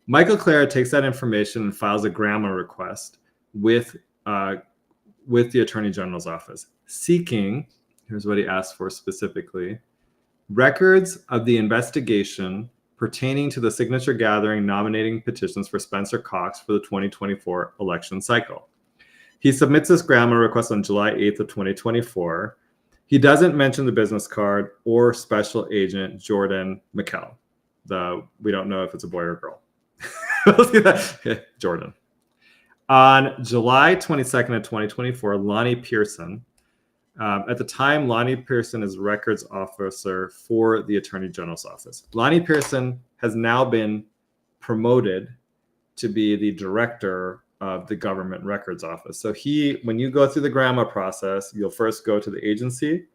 Michael Clara takes that information and files a grandma request with the Attorney General's office, seeking, here's what he asked for specifically, records of the investigation pertaining to the signature gathering nominating petitions for Spencer Cox for the 2024 election cycle. He submits this grandma request on July 8th of 2024. He doesn't mention the business card or Special Agent Jordan McKell. We don't know if it's a boy or a girl. Let's get that. Okay, Jordan. On July 22nd of 2024, Lonnie Pearson, at the time, Lonnie Pearson is records officer for the Attorney General's office. Lonnie Pearson has now been promoted to be the director of the government records office. So when you go through the grandma process, you'll first go to the agency.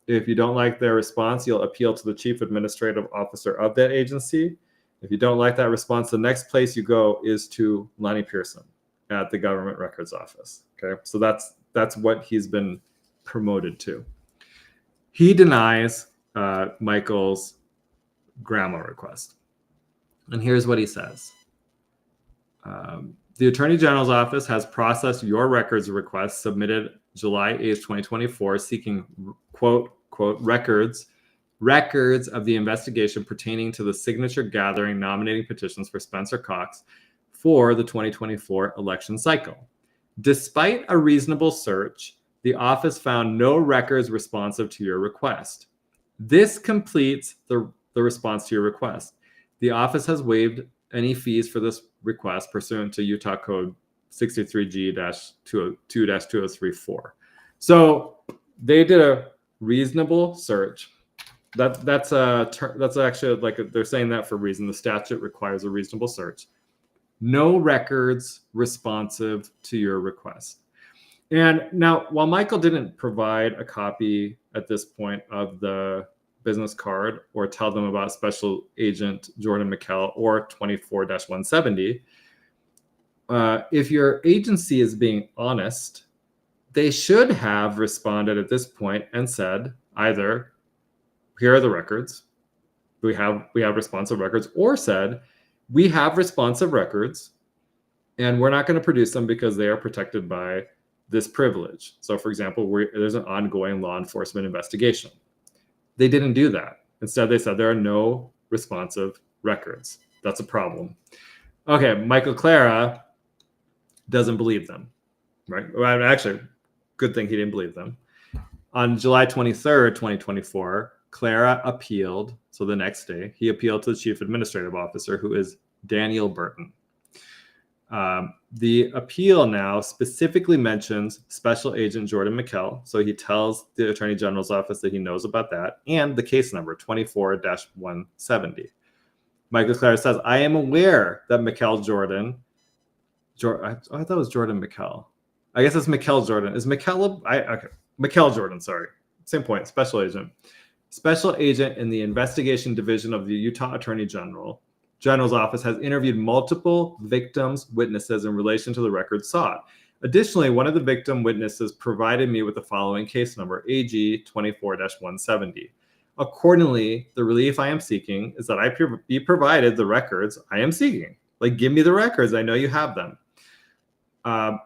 If you don't like their response, you'll appeal to the chief administrative officer of that agency. If you don't like that response, the next place you go is to Lonnie Pearson at the government records office. Okay, so that's what he's been promoted to. He denies Michael's grandma request. And here's what he says. The Attorney General's office has processed your records request submitted July 8th, 2024, seeking, quote, records of the investigation pertaining to the signature gathering nominating petitions for Spencer Cox for the 2024 election cycle. Despite a reasonable search, the office found no records responsive to your request. This completes the response to your request. The office has waived any fees for this request pursuant to Utah Code 63G-202-2034. So they did a reasonable search. That's actually like they're saying that for a reason. The statute requires a reasonable search. No records responsive to your request. And now, while Michael didn't provide a copy at this point of the business card or tell them about Special Agent Jordan McKell or 24-170, if your agency is being honest, they should have responded at this point and said either, here are the records, we have responsive records, or said, we have responsive records and we're not going to produce them because they are protected by this privilege. So for example, there's an ongoing law enforcement investigation. They didn't do that. Instead, they said there are no responsive records. That's a problem. Okay, Michael Clara doesn't believe them, right? Well, actually, good thing he didn't believe them. On July 23rd, 2024, Clara appealed. So the next day, he appealed to the chief administrative officer, who is Daniel Burton. The appeal now specifically mentions Special Agent Jordan McKell. So he tells the Attorney General's office that he knows about that, and the case number 24-170. Michael Clara says, I am aware that McKell Jordan, I thought it was Jordan McKell. I guess it's McKell Jordan. Is McKell, okay. McKell Jordan, sorry. Same point, special agent. Special agent in the investigation division of the Utah Attorney General's office has interviewed multiple victims, witnesses in relation to the records sought. Additionally, one of the victim witnesses provided me with the following case number, AG 24-170. Accordingly, the relief I am seeking is that I be provided the records I am seeking. Like, give me the records. I know you have them.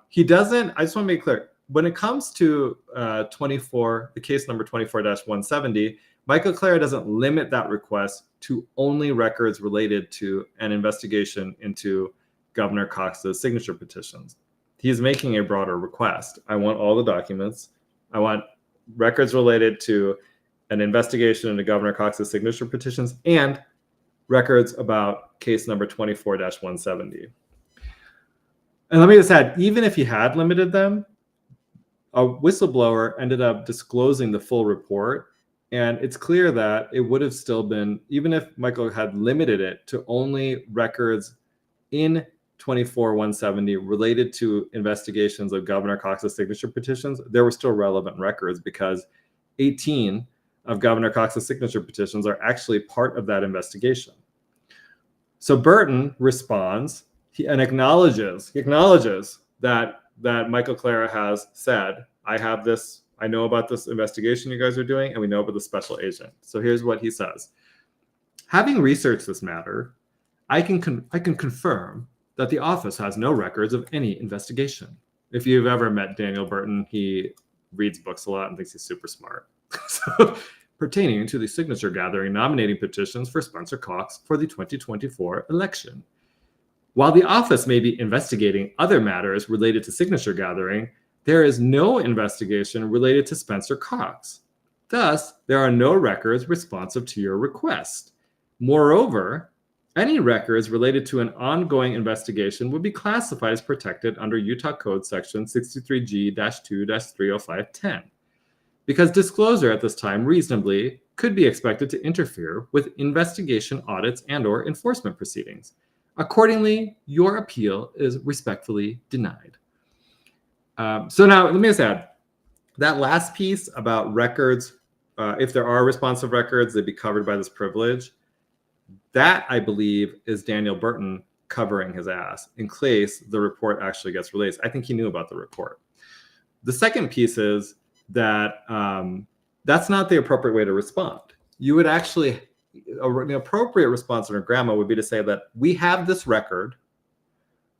He doesn't, I just want to make clear, when it comes to the case number 24-170, Michael Clara doesn't limit that request to only records related to an investigation into Governor Cox's signature petitions. He's making a broader request. I want all the documents. I want records related to an investigation into Governor Cox's signature petitions and records about case number 24-170. And let me just add, even if he had limited them, a whistleblower ended up disclosing the full report. And it's clear that it would have still been, even if Michael had limited it to only records in 24-170 related to investigations of Governor Cox's signature petitions, there were still relevant records because 18 of Governor Cox's signature petitions are actually part of that investigation. So Burton responds and acknowledges that Michael Clara has said, I know about this investigation you guys are doing, and we know about the special agent. So here's what he says. Having researched this matter, I can confirm that the office has no records of any investigation. If you've ever met Daniel Burton, he reads books a lot and thinks he's super smart. So, pertaining to the signature gathering nominating petitions for Spencer Cox for the 2024 election. While the office may be investigating other matters related to signature gathering, there is no investigation related to Spencer Cox. Thus, there are no records responsive to your request. Moreover, any records related to an ongoing investigation would be classified as protected under Utah Code Section 63G-2-30510, because disclosure at this time reasonably could be expected to interfere with investigation audits and/or enforcement proceedings. Accordingly, your appeal is respectfully denied. So now let me just add that last piece about records, if there are responsive records, they'd be covered by this privilege. That, I believe, is Daniel Burton covering his ass in case the report actually gets released. I think he knew about the report. The second piece is that that's not the appropriate way to respond. You would actually, an appropriate response in a grandma would be to say that we have this record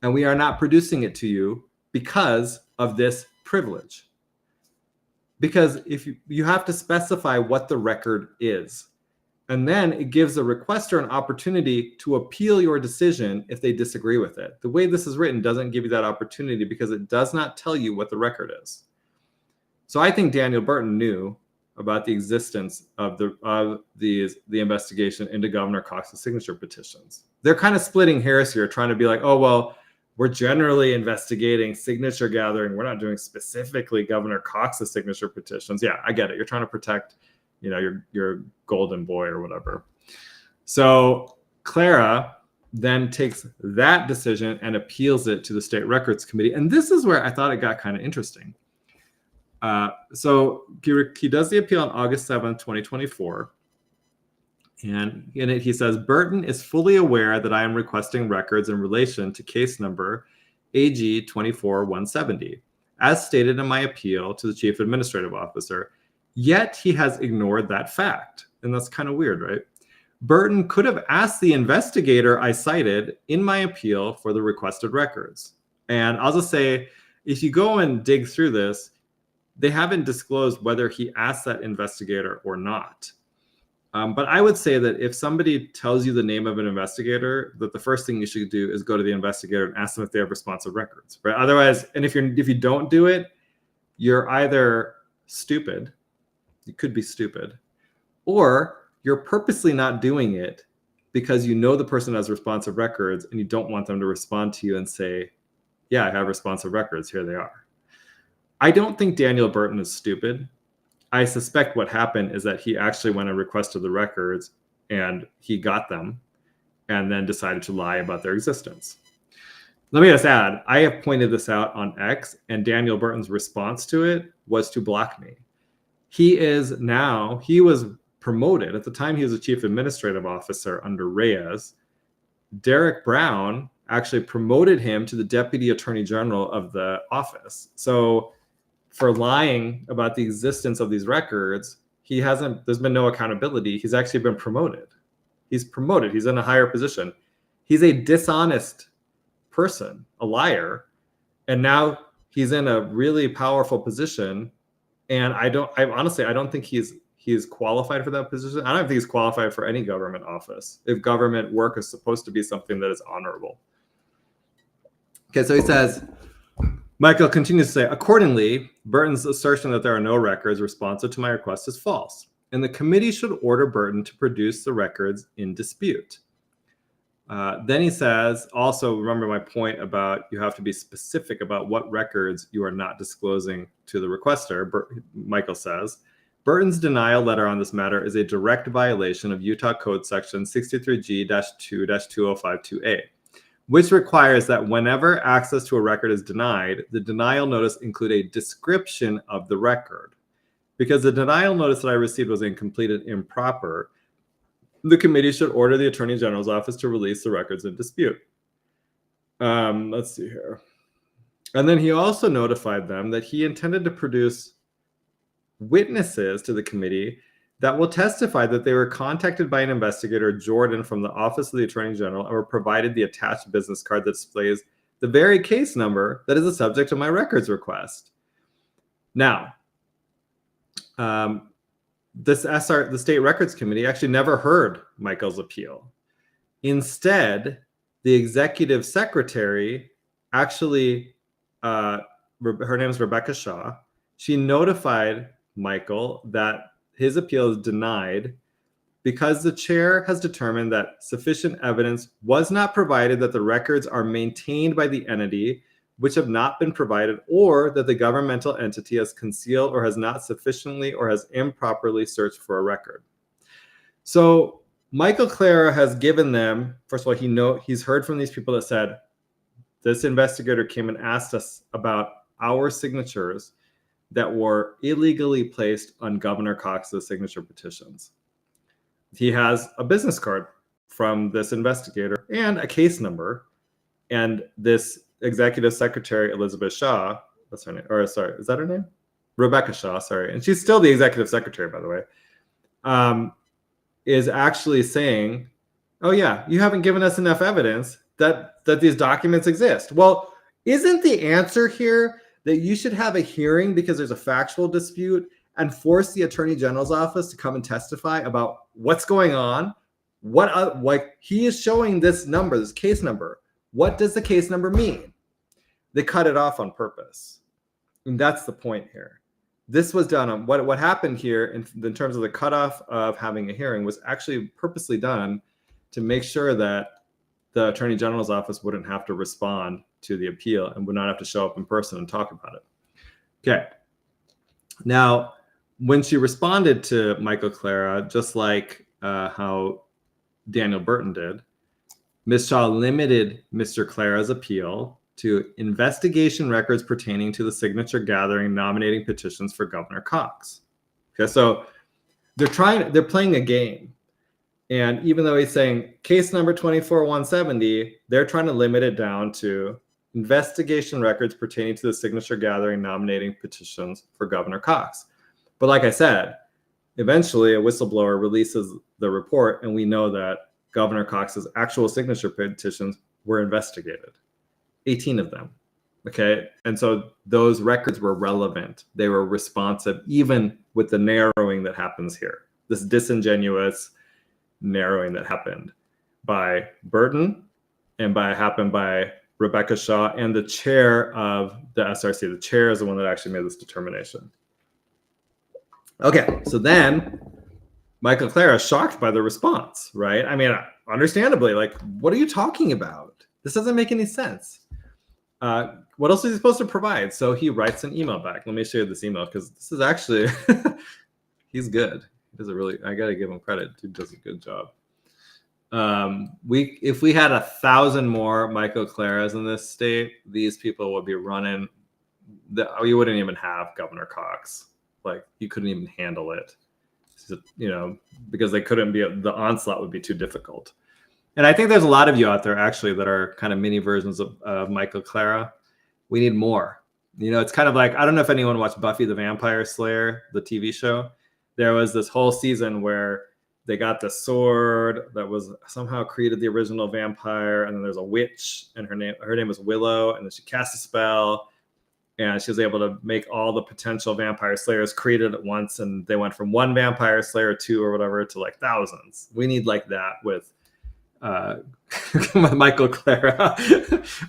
and we are not producing it to you because of this privilege. Because if you have to specify what the record is, and then it gives the requester an opportunity to appeal your decision if they disagree with it. The way this is written doesn't give you that opportunity because it does not tell you what the record is. So I think Daniel Burton knew about the existence of the investigation into Governor Cox's signature petitions. They're kind of splitting hairs here, trying to be like, oh, well, we're generally investigating signature gathering. We're not doing specifically Governor Cox's signature petitions. Yeah, I get it. You're trying to protect, your golden boy or whatever. So Clara then takes that decision and appeals it to the State Records Committee. And this is where I thought it got kind of interesting. So he does the appeal on August 7th, 2024. And in it, he says, Burton is fully aware that I am requesting records in relation to case number AG 24-170, as stated in my appeal to the Chief Administrative Officer. Yet he has ignored that fact. And that's kind of weird, right? Burton could have asked the investigator I cited in my appeal for the requested records. And I'll just say, if you go and dig through this, they haven't disclosed whether he asked that investigator or not. But I would say that if somebody tells you the name of an investigator, that the first thing you should do is go to the investigator and ask them if they have responsive records, right? Otherwise, and if you don't do it, you're either stupid, you could be stupid, or you're purposely not doing it because you know the person has responsive records and you don't want them to respond to you and say, yeah, I have responsive records, here they are. I don't think Daniel Burton is stupid. I suspect what happened is that he actually went and requested the records and he got them and then decided to lie about their existence. Let me just add, I have pointed this out on X, and Daniel Burton's response to it was to block me. He was promoted. At the time, he was a chief administrative officer under Reyes. Derek Brown actually promoted him to the deputy attorney general of the office. So for lying about the existence of these records, there's been no accountability. He's actually been promoted. He's promoted. He's in a higher position. He's a dishonest person, a liar. And now he's in a really powerful position. And I don't think he's qualified for that position. I don't think he's qualified for any government office if government work is supposed to be something that is honorable. Okay, so he says, Michael continues to say, accordingly, Burton's assertion that there are no records responsive to my request is false, and the committee should order Burton to produce the records in dispute. Then he says, also remember my point about you have to be specific about what records you are not disclosing to the requester. Michael says, Burton's denial letter on this matter is a direct violation of Utah Code Section 63G-2-2052A. Which requires that whenever access to a record is denied, the denial notice include a description of the record. Because the denial notice that I received was incomplete and improper, the committee should order the Attorney General's office to release the records in dispute. Let's see here. And then he also notified them that he intended to produce witnesses to the committee that will testify that they were contacted by an investigator, Jordan, from the Office of the Attorney General, and were provided the attached business card that displays the very case number that is the subject of my records request. Now, the State Records Committee actually never heard Michael's appeal. Instead, the executive secretary actually, her name is Rebecca Shaw, she notified Michael that his appeal is denied because the chair has determined that sufficient evidence was not provided that the records are maintained by the entity which have not been provided, or that the governmental entity has concealed or has not sufficiently or has improperly searched for a record. So Michael Clara has given them, first of all, he's heard from these people that said, this investigator came and asked us about our signatures that were illegally placed on Governor Cox's signature petitions. He has a business card from this investigator and a case number. And this executive secretary, Elizabeth Shaw, that's her name, or sorry, is that her name? Rebecca Shaw, sorry. And she's still the executive secretary, by the way, is actually saying, oh yeah, you haven't given us enough evidence that these documents exist. Well, isn't the answer here that you should have a hearing because there's a factual dispute and force the Attorney General's office to come and testify about what's going on? Like he is showing this number, this case number. What does the case number mean? They cut it off on purpose. And that's the point here. This was done on what happened here in terms of the cutoff of having a hearing was actually purposely done to make sure that the Attorney General's office wouldn't have to respond to the appeal and would not have to show up in person and talk about it. Okay. Now, when she responded to Michael Clara, just like how Daniel Burton did, Ms. Shaw limited Mr. Clara's appeal to investigation records pertaining to the signature gathering nominating petitions for Governor Cox. Okay, so they're playing a game. And even though he's saying case number 24170, they're trying to limit it down to investigation records pertaining to the signature gathering nominating petitions for Governor Cox. But like I said, eventually a whistleblower releases the report and we know that Governor Cox's actual signature petitions were investigated, 18 of them. Okay. And so those records were relevant. They were responsive, even with the narrowing that happens here. this disingenuous narrowing that happened by Burton and happened by Rebecca Shaw and the chair of the SRC. The chair is the one that actually made this determination. Okay, so then Michael Clara is shocked by the response, right? I mean, understandably, like, what are you talking about? This doesn't make any sense. What else is he supposed to provide? So he writes an email back. Let me show you this email because this is actually, he's good. He does a really, I got to give him credit. He does a good job. If we had 1,000 more Michael Claras in this state, these people would be running. You wouldn't even have Governor Cox. Like, you couldn't even handle it, you know, because they couldn't be. The onslaught would be too difficult. And I think there's a lot of you out there actually that are kind of mini versions of Michael Clara. We need more. You know, it's kind of like, I don't know if anyone watched Buffy the Vampire Slayer, the TV show. There was this whole season where they got the sword that was somehow created the original vampire, and then there's a witch, and her name was Willow, and then she cast a spell, and she was able to make all the potential vampire slayers created at once, and they went from one vampire slayer, 2 or whatever, to like thousands. We need like that with Michael Clara.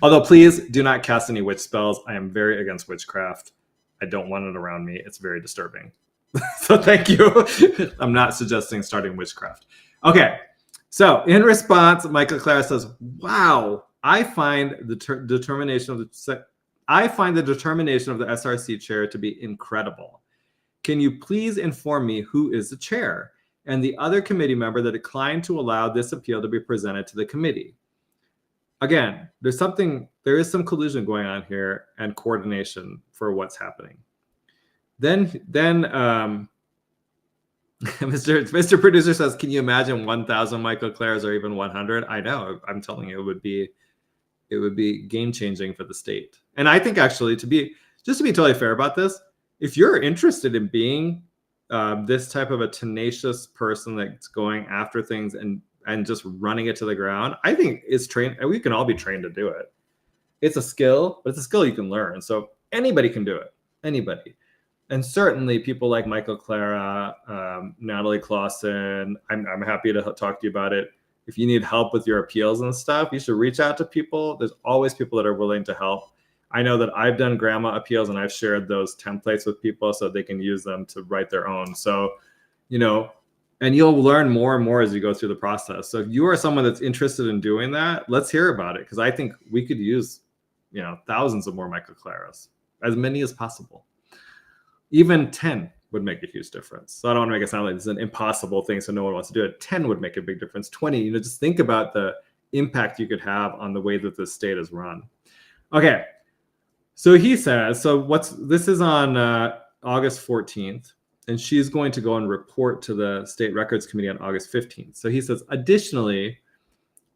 Although please do not cast any witch spells. I am very against witchcraft. I don't want it around me. It's very disturbing. So thank you. I'm not suggesting starting witchcraft. Okay. So in response, Michael Clara says, wow, I find the determination of the SRC chair to be incredible. Can you please inform me who is the chair and the other committee member that declined to allow this appeal to be presented to the committee? Again, there is some collusion going on here and coordination for what's happening. Then Mr. Producer says, can you imagine 1,000 Michael Claras or even 100? I know. I'm telling you, it would be game changing for the state. And I think actually, to be totally fair about this, if you're interested in being this type of a tenacious person that's going after things and just running it to the ground, I think it's trained. We can all be trained to do it. It's a skill, but it's a skill you can learn. So anybody can do it. Anybody. And certainly people like Michael Clara, Natalie Clausen, I'm happy to talk to you about it. If you need help with your appeals and stuff, you should reach out to people. There's always people that are willing to help. I know that I've done grandma appeals and I've shared those templates with people so they can use them to write their own. So, you know, and you'll learn more and more as you go through the process. So if you are someone that's interested in doing that, let's hear about it. Because I think we could use, you know, thousands of more Michael Claras, as many as possible. Even 10 would make a huge difference. So I don't want to make it sound like it's an impossible thing, so no one wants to do it. 10 would make a big difference. 20, you know, just think about the impact you could have on the way that the state is run. Okay, so he says, this is on August 14th, and she's going to go and report to the State Records Committee on August 15th. So he says, additionally,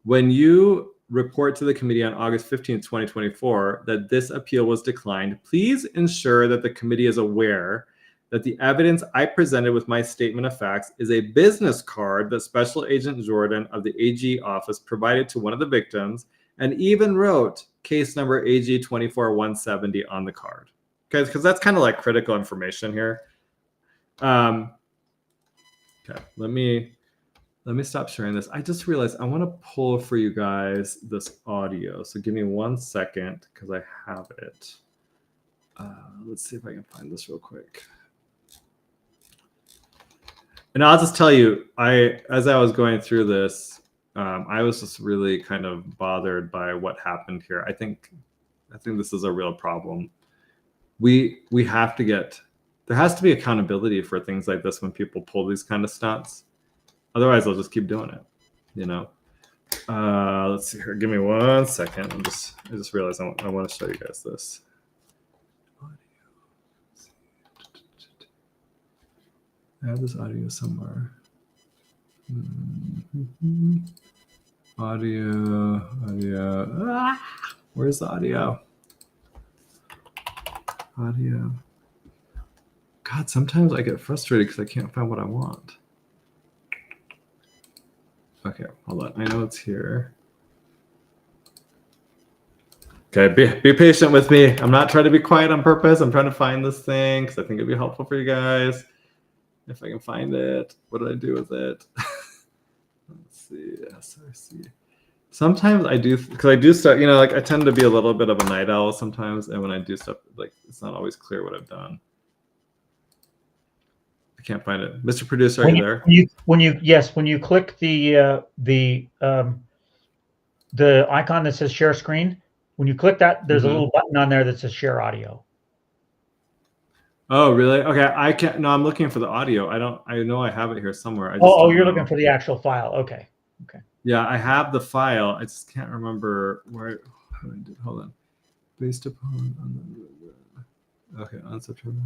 when you report to the committee on August 15th, 2024, that this appeal was declined, please ensure that the committee is aware that the evidence I presented with my statement of facts is a business card that Special Agent Jordan of the AG office provided to one of the victims and even wrote case number AG 24170 on the card. Okay, because that's kind of like critical information here. Okay, let me stop sharing this. I just realized I want to pull for you guys this audio. So give me 1 second because I have it. Let's see if I can find this real quick. And I'll just tell you, as I was going through this, I was just really kind of bothered by what happened here. I think this is a real problem. We have to there has to be accountability for things like this when people pull these kind of stunts. Otherwise, I'll just keep doing it, you know. Let's see here. Give me 1 second. I just realized I want to show you guys this. I have this audio somewhere. Audio. Where's the audio? Audio. God, sometimes I get frustrated because I can't find what I want. Okay, hold on. I know it's here. Okay, be patient with me. I'm not trying to be quiet on purpose. I'm trying to find this thing because I think it'd be helpful for you guys. if I can find it. What did I do with it? Let's see. SRC. Sometimes I do, because I do stuff, like I tend to be a little bit of a night owl sometimes. And when I do stuff, like it's not always clear what I've done. I can't find it. Mr. Producer, are you there? When you click the icon that says share screen, when you click that, there's a little button on there that says share audio. Oh, really? Okay, I can't. No, I'm looking for the audio. I know I have it here somewhere. I just you're looking for the actual file. Okay. Yeah, I have the file. I just can't remember where. Hold on. Based upon. Okay, on September.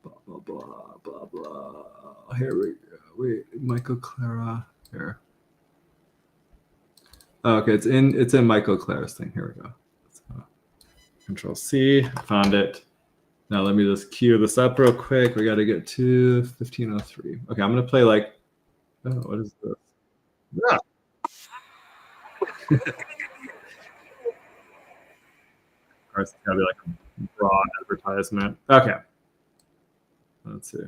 Blah blah blah blah blah. Here we go. Wait, Michael Clara here. Oh, okay, it's in Michael Clara's thing. Here we go. Control C. Found it. Now let me just queue this up real quick. We got to get to 1503. Okay, I'm gonna play like. Oh, what is this? Yeah. Of course, it's gotta be like a broad advertisement. Okay. Let's see.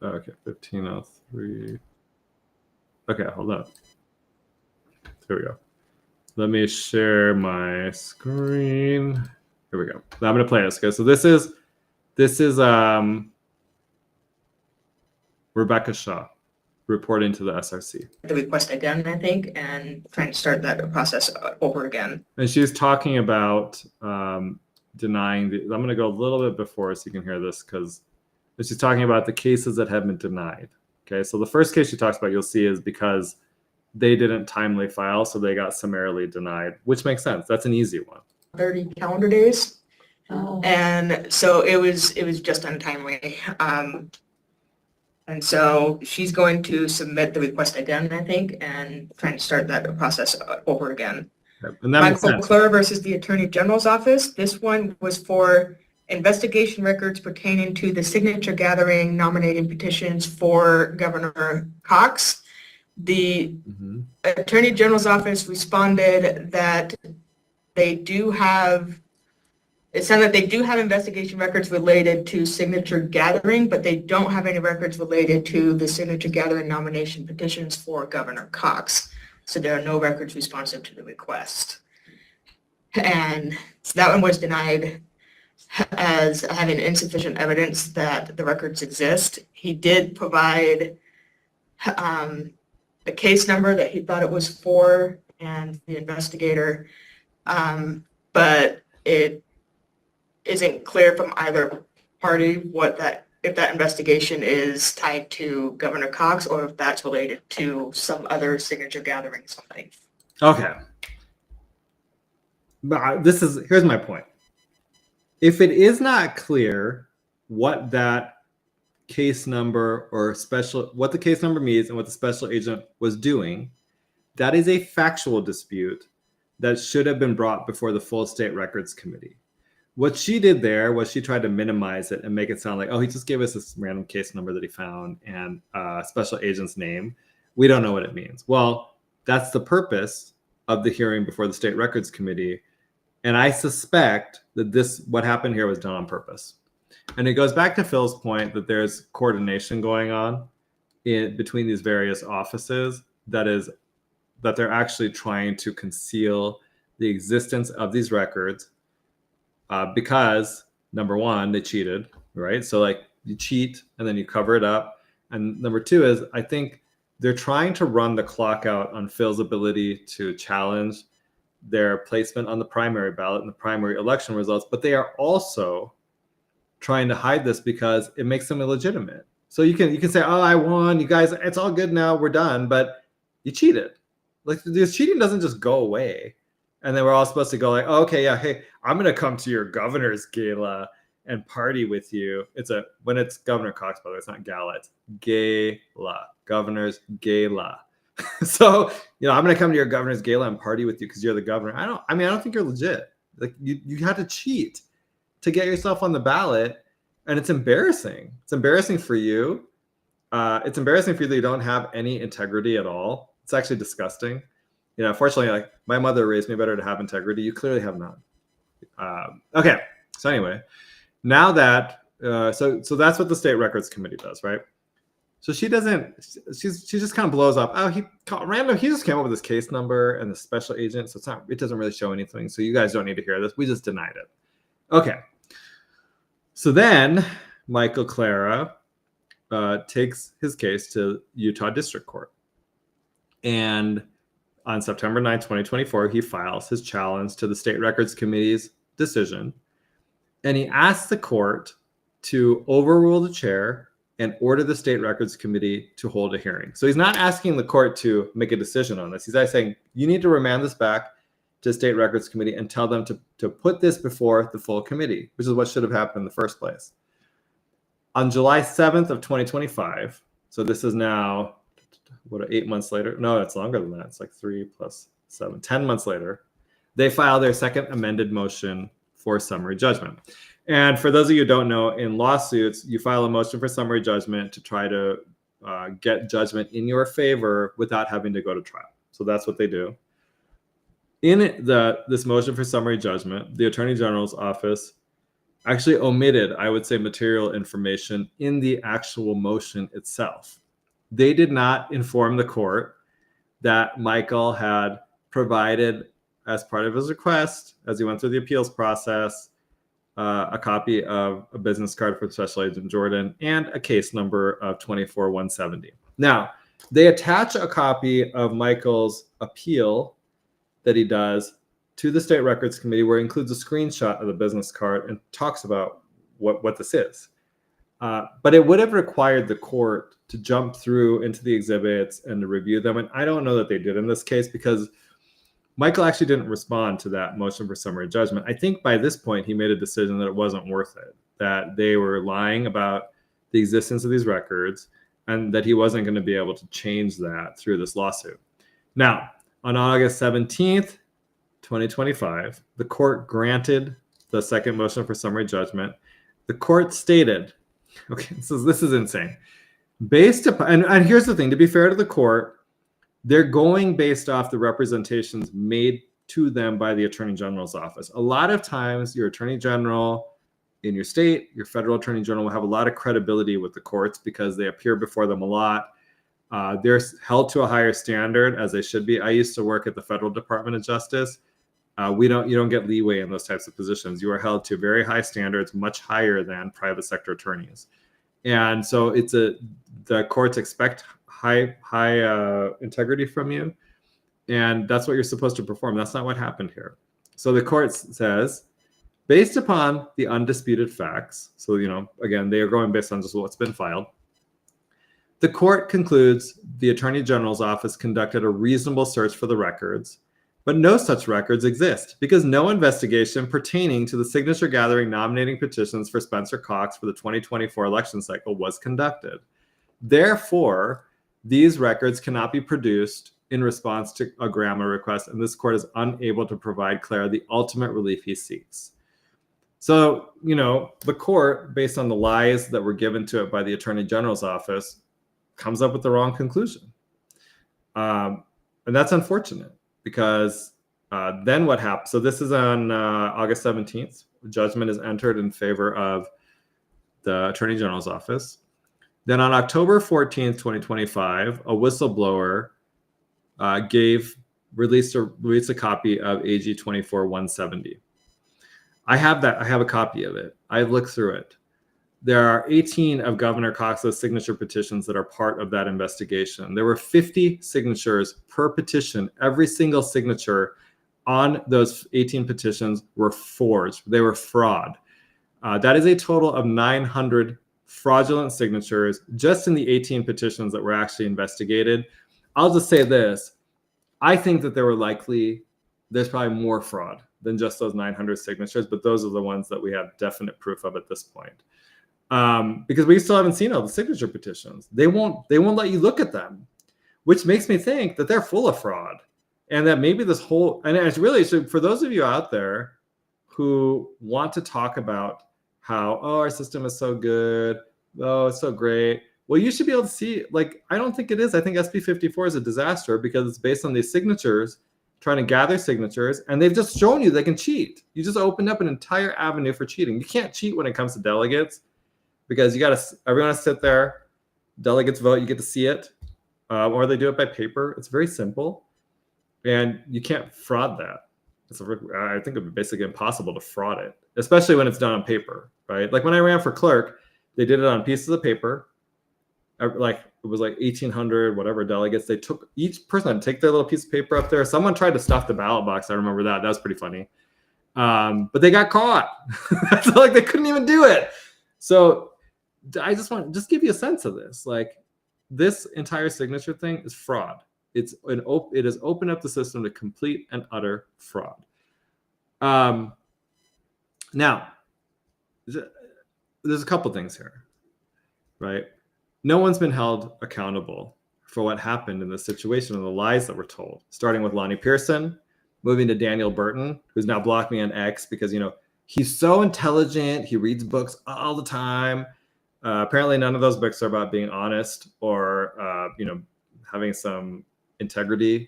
Okay, 1503. Okay, hold up. Here we go. Let me share my screen. Here we go. Now I'm gonna play this. Okay, so this is Rebecca Shaw reporting to the SRC. The request again, I think, and trying to start that process over again. And she's talking about denying the. I'm going to go a little bit before so you can hear this because she's talking about the cases that have been denied. Okay, so the first case she talks about, you'll see, is because they didn't timely file, so they got summarily denied, which makes sense. That's an easy one. 30 calendar days, and so it was just untimely. And so she's going to submit the request again, I think, and trying to start that process over again. Okay. And that Michael Clara versus the Attorney General's office. This one was for investigation records pertaining to the signature gathering nominating petitions for Governor Cox. The Attorney General's office responded that they do have. It sounded like they do have investigation records related to signature gathering, but they don't have any records related to the signature gathering nomination petitions for Governor Cox. So there are no records responsive to the request. And so that one was denied as having insufficient evidence that the records exist. He did provide the case number that he thought it was for and the investigator, but it isn't clear from either party if that investigation is tied to Governor Cox or if that's related to some other signature gathering something. Okay. But here's my point. If it is not clear what that case number or what the case number means and what the special agent was doing, that is a factual dispute that should have been brought before the full state records committee. What she did there was she tried to minimize it and make it sound like, oh, he just gave us this random case number that he found and special agent's name. We don't know what it means. Well, that's the purpose of the hearing before the state records committee. And I suspect that what happened here was done on purpose. And it goes back to Phil's point that there's coordination going on between these various offices that they're actually trying to conceal the existence of these records. Because number one, they cheated, right? So like you cheat and then you cover it up. And number two is I think they're trying to run the clock out on Phil's ability to challenge their placement on the primary ballot and the primary election results, but they are also trying to hide this because it makes them illegitimate. So you can say, oh, I won, you guys, it's all good now, we're done, but you cheated. Like this cheating doesn't just go away. And then we're all supposed to go like, oh, okay, yeah, hey, I'm gonna come to your governor's gala and party with you. When it's Governor Cox, by the way, it's not gala, it's gala, governor's gala. So, I'm gonna come to your governor's gala and party with you because you're the governor. I don't think you're legit. Like you had to cheat to get yourself on the ballot, and it's embarrassing. It's embarrassing for you. It's embarrassing for you that you don't have any integrity at all. It's actually disgusting. Fortunately, like my mother raised me better to have integrity. You clearly have none. Okay. So anyway, now that So that's what the State Records Committee does, right? So she just kind of blows up. Oh, he just came up with this case number and the special agent. So it doesn't really show anything. So you guys don't need to hear this. We just denied it. Okay. So then Michael Clara takes his case to Utah District Court. And on September 9, 2024, he files his challenge to the State Records Committee's decision. And he asks the court to overrule the chair and order the State Records Committee to hold a hearing. So he's not asking the court to make a decision on this. He's saying, you need to remand this back to the State Records Committee and tell them to put this before the full committee, which is what should have happened in the first place. On July 7th of 2025, so this is now, 8 months later? No, it's longer than that. It's like 3 plus 7, 10 months later. They file their second amended motion for summary judgment. And for those of you who don't know, in lawsuits, you file a motion for summary judgment to try to get judgment in your favor without having to go to trial. So that's what they do. In this motion for summary judgment, the Attorney General's office actually omitted, I would say, material information in the actual motion itself. They did not inform the court that Michael had provided, as part of his request, as he went through the appeals process, a copy of a business card for Special Agent Jordan and a case number of 24170. Now, they attach a copy of Michael's appeal that he does to the State Records Committee, where it includes a screenshot of the business card and talks about what this is. But it would have required the court to jump through into the exhibits and to review them. And I don't know that they did in this case, because Michael actually didn't respond to that motion for summary judgment. I think by this point, he made a decision that it wasn't worth it, that they were lying about the existence of these records and that he wasn't going to be able to change that through this lawsuit. Now, on August 17th, 2025, the court granted the second motion for summary judgment. The court stated, okay, so this is insane. Based upon, and here's the thing, to be fair to the court, they're going based off the representations made to them by the Attorney General's office. A lot of times your Attorney General in your state, your federal Attorney General will have a lot of credibility with the courts because they appear before them a lot. They're held to a higher standard, as they should be. I used to work at the Federal Department of Justice. You don't get leeway in those types of positions. You are held to very high standards, much higher than private sector attorneys. And so the courts expect high integrity from you, and that's what you're supposed to perform. That's not what happened here. So the court says, based upon the undisputed facts, so again, they are going based on just what's been filed, the court concludes the Attorney General's office conducted a reasonable search for the records, but no such records exist because no investigation pertaining to the signature gathering nominating petitions for Spencer Cox for the 2024 election cycle was conducted. Therefore, these records cannot be produced in response to a GRAMA request, and this court is unable to provide Clara the ultimate relief he seeks. So, the court, based on the lies that were given to it by the Attorney General's office, comes up with the wrong conclusion. And that's unfortunate because then what happens? So this is on August 17th. Judgment is entered in favor of the Attorney General's office. Then on October 14th, 2025, a whistleblower released a copy of AG 24170. I have a copy of it. I've looked through it. There are 18 of Governor Cox's signature petitions that are part of that investigation. There were 50 signatures per petition. Every single signature on those 18 petitions were forged. They were fraud. That is a total of 900 fraudulent signatures just in the 18 petitions that were actually investigated. I'll just say this. I think that there's probably more fraud than just those 900 signatures, but those are the ones that we have definite proof of at this point. Because we still haven't seen all the signature petitions. They won't let you look at them, which makes me think that they're full of fraud. And that maybe this whole, and it's really, so for those of you out there who want to talk about how, our system is so good, it's so great. Well, you should be able to see, I don't think it is. I think SB 54 is a disaster because it's based on these signatures, trying to gather signatures, and they've just shown you they can cheat. You just opened up an entire avenue for cheating. You can't cheat when it comes to delegates. because everyone has to sit there. Delegates vote. You get to see it, or they do it by paper. It's very simple, and you can't fraud that. I think it'd be basically impossible to fraud it, especially when it's done on paper, right? Like when I ran for clerk, they did it on pieces of paper. Like it was like 1,800 whatever delegates. They took each person had to take their little piece of paper up there. Someone tried to stuff the ballot box. I remember that. That was pretty funny. But they got caught. So like they couldn't even do it. So I just give you a sense of this. Like this entire signature thing is fraud. It has opened up the system to complete and utter fraud. Now, there's a couple things here, right? No one's been held accountable for what happened in this situation and the lies that were told, starting with Lonnie Pearson, moving to Daniel Burton, who's now blocked me on X because, he's so intelligent. He reads books all the time. Apparently none of those books are about being honest or, having some integrity.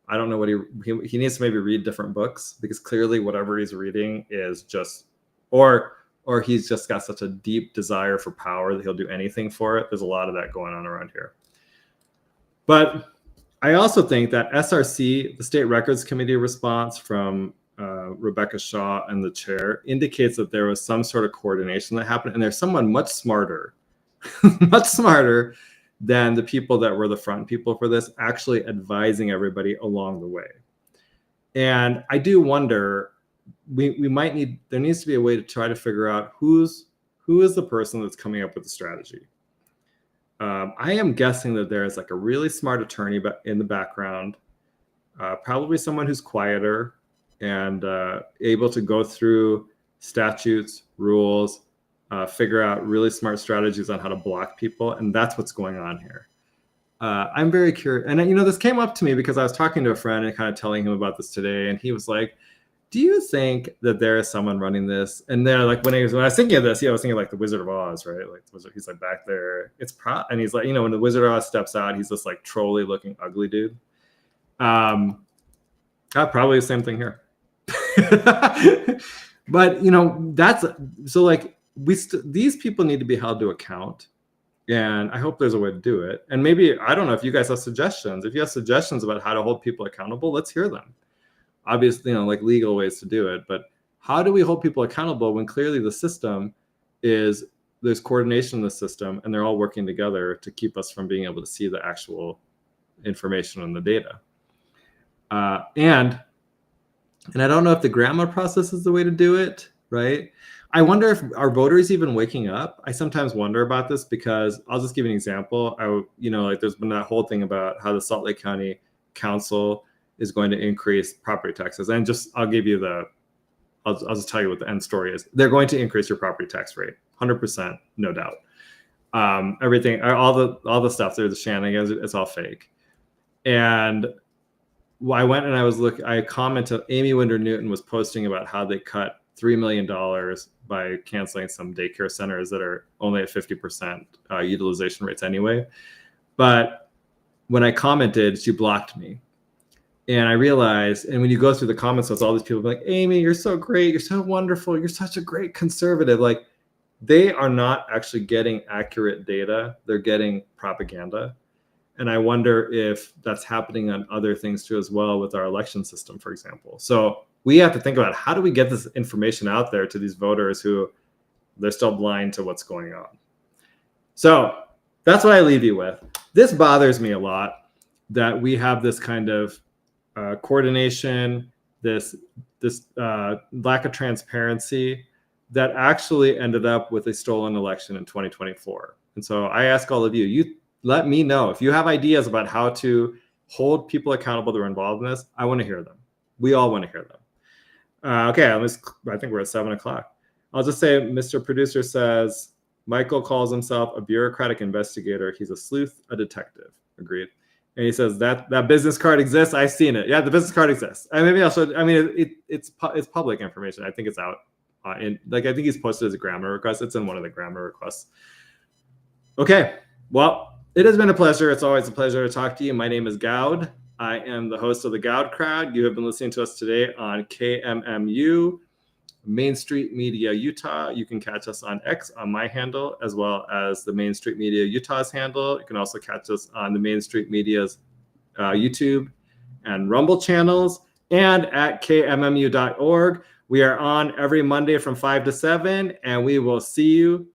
I don't know what he needs to maybe read different books, because clearly whatever he's reading is just, or he's just got such a deep desire for power that he'll do anything for it. There's a lot of that going on around here. But I also think that SRC, the State Records Committee response from Rebecca Shaw and the chair, indicates that there was some sort of coordination that happened. And there's someone much smarter, much smarter than the people that were the front people for this, actually advising everybody along the way. And I do wonder, there needs to be a way to try to figure out who is the person that's coming up with the strategy. I am guessing that there is like a really smart attorney in the background, probably someone who's quieter and able to go through statutes, rules, figure out really smart strategies on how to block people. And that's what's going on here. I'm very curious. And, this came up to me because I was talking to a friend and kind of telling him about this today. And he was like, do you think that there is someone running this? And then like when I was thinking of this, I was thinking like the Wizard of Oz, right? Like he's like back there. And he's like, when the Wizard of Oz steps out, he's this like trolley looking ugly dude. Probably the same thing here. But that's so like these people need to be held to account. And I hope there's a way to do it. And maybe, I don't know if you guys have suggestions. If you have suggestions about how to hold people accountable, let's hear them. Obviously, like legal ways to do it, but how do we hold people accountable when clearly the system there's coordination in the system and they're all working together to keep us from being able to see the actual information and the data? And I don't know if the grandma process is the way to do it, right? I wonder if our voters even waking up. I sometimes wonder about this because I'll just give you an example. Like there's been that whole thing about how the Salt Lake County Council is going to increase property taxes. And I'll just tell you what the end story is. They're going to increase your property tax rate, 100%, no doubt. Everything, all the stuff there, the shenanigans, it's all fake. And I went and I commented, Amy Winder Newton was posting about how they cut $3 million by canceling some daycare centers that are only at 50% utilization rates anyway. But when I commented, she blocked me. And I realized, and when you go through the comments, it's all these people like, Amy, you're so great. You're so wonderful. You're such a great conservative. Like they are not actually getting accurate data. They're getting propaganda. And I wonder if that's happening on other things too, as well with our election system, for example. So we have to think about how do we get this information out there to these voters who they're still blind to what's going on. So that's what I leave you with. This bothers me a lot that we have this kind of coordination, this lack of transparency that actually ended up with a stolen election in 2024. And so I ask all of you let me know if you have ideas about how to hold people accountable that are involved in this. I want to hear them. We all want to hear them. Okay, I think we're at 7:00. I'll just say, Mr. Producer says, Michael calls himself a bureaucratic investigator. He's a sleuth, a detective. Agreed. And he says that business card exists. I've seen it. Yeah, the business card exists. And maybe I'll show. I mean, it's public information. I think it's out. I think he's posted as a grammar request. It's in one of the grammar requests. Okay. Well, it has been a pleasure. It's always a pleasure to talk to you. My name is Goud. I am the host of the Goud Crowd. You have been listening to us today on KMMU Main Street Media Utah. You can catch us on X on my handle, as well as the Main Street Media Utah's handle. You can also catch us on the Main Street Media's YouTube and Rumble channels, and at kmmu.org. We are on every Monday from 5 to 7, and we will see you